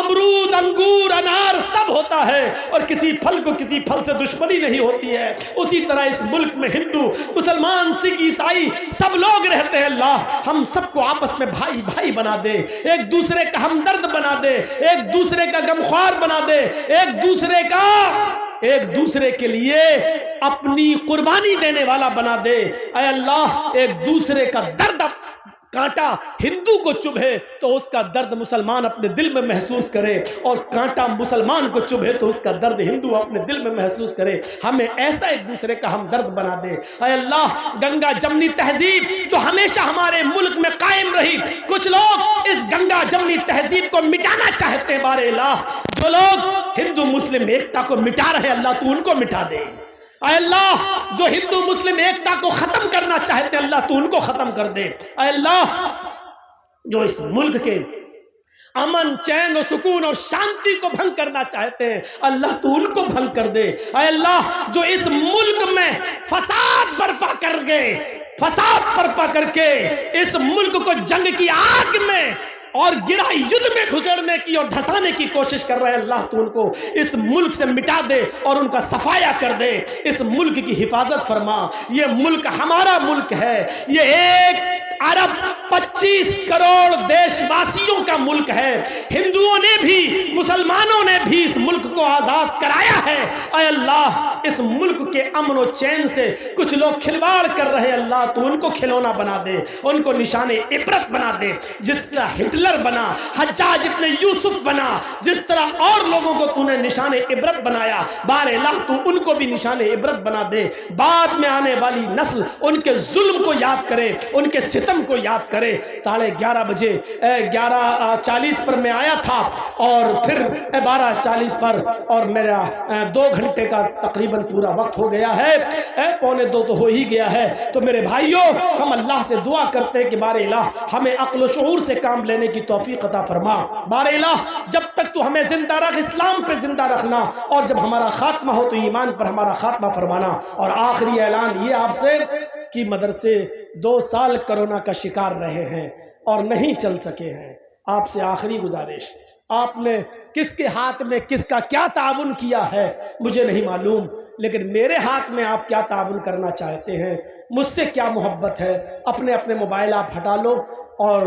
امرود، انگور، انار سب ہوتا ہے اور کسی پھل کو کسی پھل سے دشمنی نہیں ہوتی ہے، اسی طرح اس ملک میں ہندو، مسلمان، سکھ، عیسائی سب لوگ رہتے ہیں۔ اللہ ہم سب کو آپس میں بھائی بھائی بنا دے، ایک دوسرے کا ہمدرد بنا دے، ایک دوسرے کا غمخوار بنا دے، ایک دوسرے کے لیے اپنی قربانی دینے والا بنا دے۔ اے اللہ ایک دوسرے کا درد کانٹا ہندو کو چبھے تو اس کا درد مسلمان اپنے دل میں محسوس کرے، اور کانٹا مسلمان کو چبھے تو اس کا درد ہندو اپنے دل میں محسوس کرے۔ ہمیں ایسا ایک دوسرے کا ہمدرد بنا دے۔ اے اللہ گنگا جمنی تہذیب جو ہمیشہ ہمارے ملک میں قائم رہی، کچھ لوگ اس گنگا جمنی تہذیب کو مٹانا چاہتے ہیں۔ بار الہ جو لوگ ہندو مسلم ایکتا کو مٹا رہے اللہ تو ان کو مٹا دے۔ اے اللہ جو ہندو مسلم ایکتا کو ختم کرنا چاہتے ہیں اللہ تو ان کو ختم کر دے۔ اے اللہ جو اس ملک کے امن، چین و سکون اور شانتی کو بھنگ کرنا چاہتے ہیں اللہ تو ان کو بھنگ کر دے۔ اے اللہ جو اس ملک میں فساد برپا کر کے اس ملک کو جنگ کی آگ میں اور گرہ یدھ میں گھسڑنے کی اور دھسانے کی کوشش کر رہے ہیں اللہ تو ان کو اس ملک سے مٹا دے اور ان کا صفایا کر دے۔ اس ملک کی حفاظت فرما۔ یہ ملک ہمارا ملک ہے، یہ 1.25 کروڑ دیش واسیوں کا ملک ہے۔ ہندوؤں نے بھی مسلمانوں نے بھی اس ملک کو آزاد کرایا ہے۔ اے اللہ اس ملک کے امن و چین سے کچھ لوگ کھلواڑ کر رہے ہیں اللہ تو ان کو کھلونا بنا دے، ان کو نشان عبرت بنا دے۔ جس طرح ہٹلر بنا، حجاج ابن یوسف بنا، جس طرح اور لوگوں کو تو نے نشان عبرت بنایا، بار الہ تو ان کو بھی نشان عبرت بنا دے۔ بعد میں آنے والی نسل ان کے ظلم کو یاد کرے، ان کے ستم کو یاد کرے۔ 11:30 بجے 11:40 پر میں آیا تھا اور پھر 12:40 پر، اور میرا 2 گھنٹے کا تقریباً پورا وقت ہو گیا ہے، 1:45 تو ہو ہی گیا ہے۔ تو میرے بھائیوں ہم اللہ سے دعا کرتے ہیں کہ بار الہ ہمیں عقل و شعور سے کام لینے کی توفیق عطا فرما۔ بار الہ جب تک تو ہمیں زندہ رکھ، اسلام پہ زندہ رکھنا، اور جب ہمارا خاتمہ ہو تو ایمان پر ہمارا خاتمہ فرمانا۔ اور آخری اعلان یہ آپ سے کہ مدرسے 2 سال کرونا کا شکار رہے ہیں اور نہیں چل سکے ہیں۔ آپ سے آخری گزارش، آپ نے کس کے ہاتھ میں کس کا کیا تعاون کیا ہے مجھے نہیں معلوم، لیکن میرے ہاتھ میں آپ کیا تعاون کرنا چاہتے ہیں، مجھ سے کیا محبت ہے، اپنے موبائل آپ ہٹا لو اور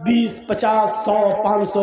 20, 50, 100, 500,